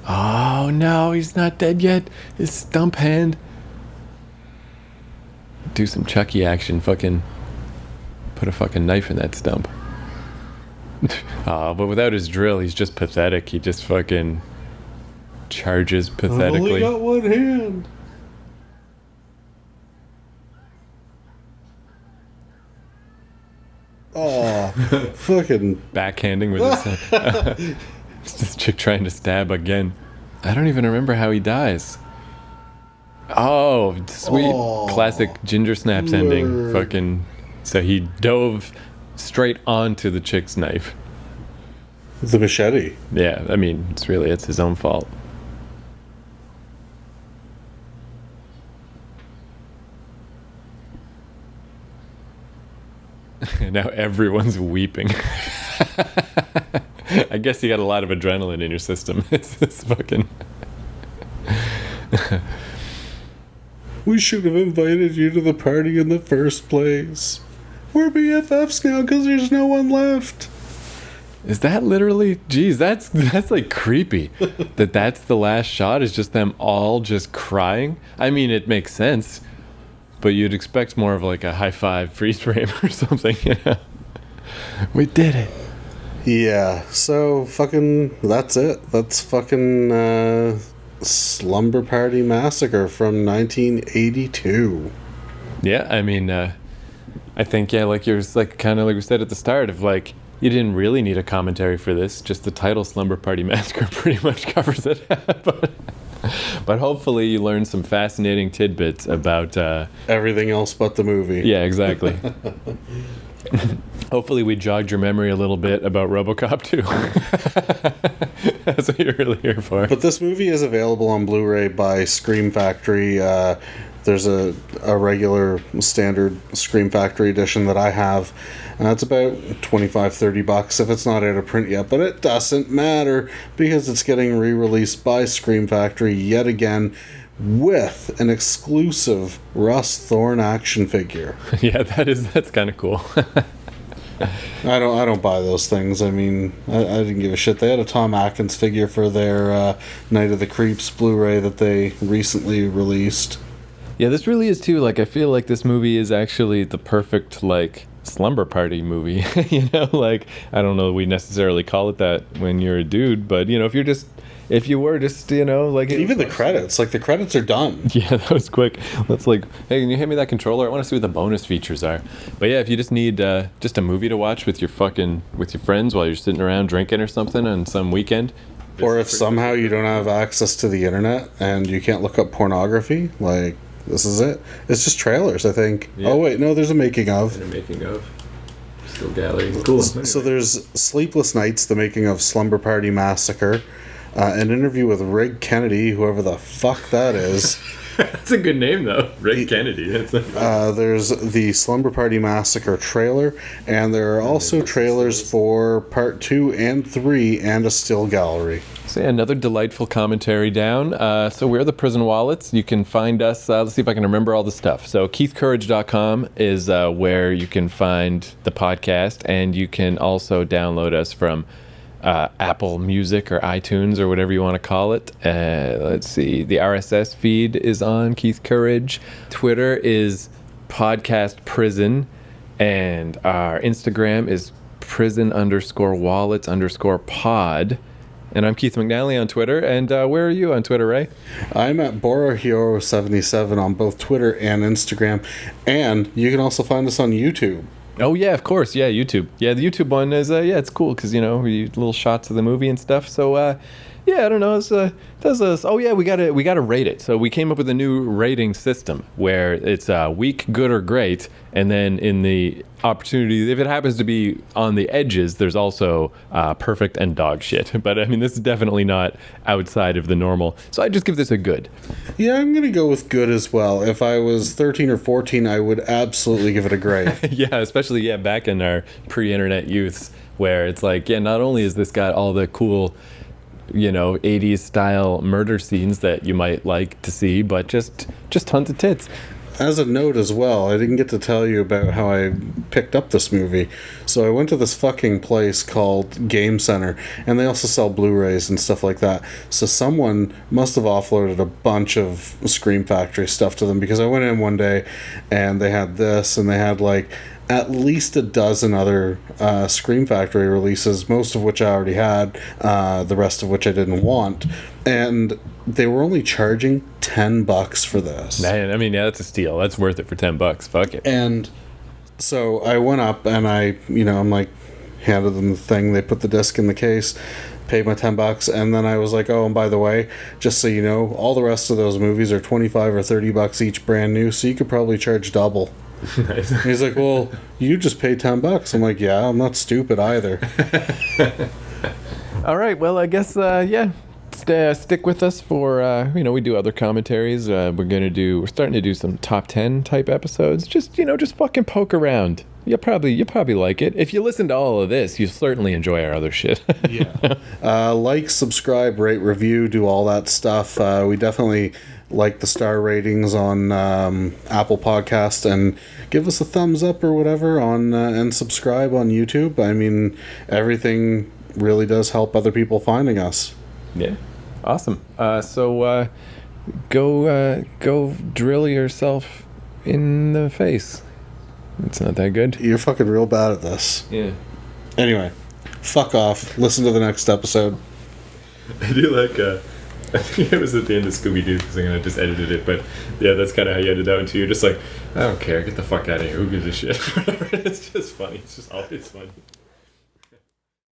Oh, no, he's not dead yet. His stump hand. Do some Chucky action, fucking... Put a fucking knife in that stump. But without his drill, he's just pathetic. He just fucking charges pathetically. I've only got one hand. Oh, fucking backhanding with his this chick trying to stab again. I don't even remember how he dies. Oh, sweet. Oh, Classic Ginger Snaps ending. word. Fucking. So he dove straight onto the chick's knife. The machete. Yeah, I mean, it's his own fault. Now everyone's weeping. I guess you got a lot of adrenaline in your system. It's fucking. We should have invited you to the party in the first place. We're BFFs now because there's no one left. Is that literally? Geez, that's like creepy. That's the last shot is just them all just crying. I mean, it makes sense, but you'd expect more of like a high five freeze frame or something. You know? We did it. Yeah, so fucking that's it. That's fucking Slumber Party Massacre from 1982. Yeah, I mean, I think like you're like kind of like we said at the start of like you didn't really need a commentary for this. Just the title "Slumber Party Massacre" pretty much covers it. But hopefully you learned some fascinating tidbits about Everything else but the movie. Yeah, exactly. Hopefully we jogged your memory a little bit about RoboCop 2. That's what you're really here for. But this movie is available on Blu-ray by Scream Factory. There's a regular standard Scream Factory edition that I have. It's about $25-$30 if it's not out of print yet, but it doesn't matter because it's getting re-released by Scream Factory yet again with an exclusive Russ Thorne action figure. Yeah, that's kind of cool. I don't buy those things. I mean, I didn't give a shit. They had a Tom Atkins figure for their Night of the Creeps Blu-ray that they recently released. Yeah, this really is too. Like, I feel like this movie is actually the perfect like slumber party movie. You know, like I don't know we necessarily call it that when you're a dude, but you know, if you were just, you know, like Even the credits, like the credits are done. Yeah, that was quick. That's like, hey, can you hand me that controller? I want to see what the bonus features are. But yeah, if you just need just a movie to watch with your friends while you're sitting around drinking or something on some weekend. Or if somehow you don't have access to the internet and you can't look up pornography, like this is it. It's just trailers, I think. Yeah. Oh wait, no, there's a making of. Making of. Still gallery. Cool. So there's Sleepless Nights, the making of Slumber Party Massacre, an interview with Rig Kennedy, whoever the fuck that is. That's a good name though, Rig Kennedy. There's the Slumber Party Massacre trailer, and there are also trailers for part 2 and 3 and a still gallery. So yeah, another delightful commentary down. So we're the Prison Wallets. You can find us. Let's see if I can remember all the stuff. So keithcourage.com is where you can find the podcast, and you can also download us from Apple Music or iTunes or whatever you want to call it. Let's see. The RSS feed is on Keith Courage. Twitter is Podcast Prison, and our Instagram is prison_wallets_pod. And I'm Keith McNally on Twitter. And where are you on Twitter, Ray? I'm at BoraHero77 on both Twitter and Instagram. And you can also find us on YouTube. Oh, yeah, of course. Yeah, YouTube. Yeah, the YouTube one is, it's cool because, you know, we little shots of the movie and stuff. So, yeah, I don't know. We gotta rate it. So we came up with a new rating system where it's weak, good, or great, and then in the opportunity, if it happens to be on the edges, there's also perfect and dog shit. But I mean, this is definitely not outside of the normal. So I just give this a good. Yeah, I'm gonna go with good as well. If I was 13 or 14, I would absolutely give it a great. Yeah, especially back in our pre-internet youths, where it's like, not only has this got all the cool, you know, 80s style murder scenes that you might like to see, but just tons of tits. As a note as well, I didn't get to tell you about how I picked up this movie. So I went to this fucking place called Game Center, and they also sell Blu-rays and stuff like that. So someone must have offloaded a bunch of Scream Factory stuff to them, because I went in one day and they had this, and they had like at least a dozen other Scream Factory releases, most of which I already had, the rest of which I didn't want. And they were only charging $10 for this. Man, I mean, that's a steal. That's worth it for $10. Fuck it. And so I went up and I'm like, handed them the thing. They put the disc in the case. paid my $10, and then I was like, oh, and by the way, just so you know, all the rest of those movies are $25 or $30 each, brand new, so you could probably charge double. Nice. And he's like, well, you just paid $10. I'm like, yeah, I'm not stupid either. All right. Well, I guess stick with us for we do other commentaries. We're starting to do some top 10 type episodes. Just fucking poke around. You'll probably like it. If you listen to all of this, you'll certainly enjoy our other shit. Yeah. Like, subscribe, rate, review, do all that stuff. We definitely like the star ratings on Apple Podcast, and give us a thumbs up or whatever on and subscribe on YouTube. I mean, everything really does help other people finding us. Yeah. Awesome. So go drill yourself in the face. It's not that good. You're fucking real bad at this. Yeah. Anyway, fuck off. Listen to the next episode. I do like, I think it was at the end of Scooby-Doo, because I'm going to just edited it, but yeah, that's kind of how you ended out, too. You're just like, I don't care, get the fuck out of here, who gives a shit? It's just funny, it's just always funny.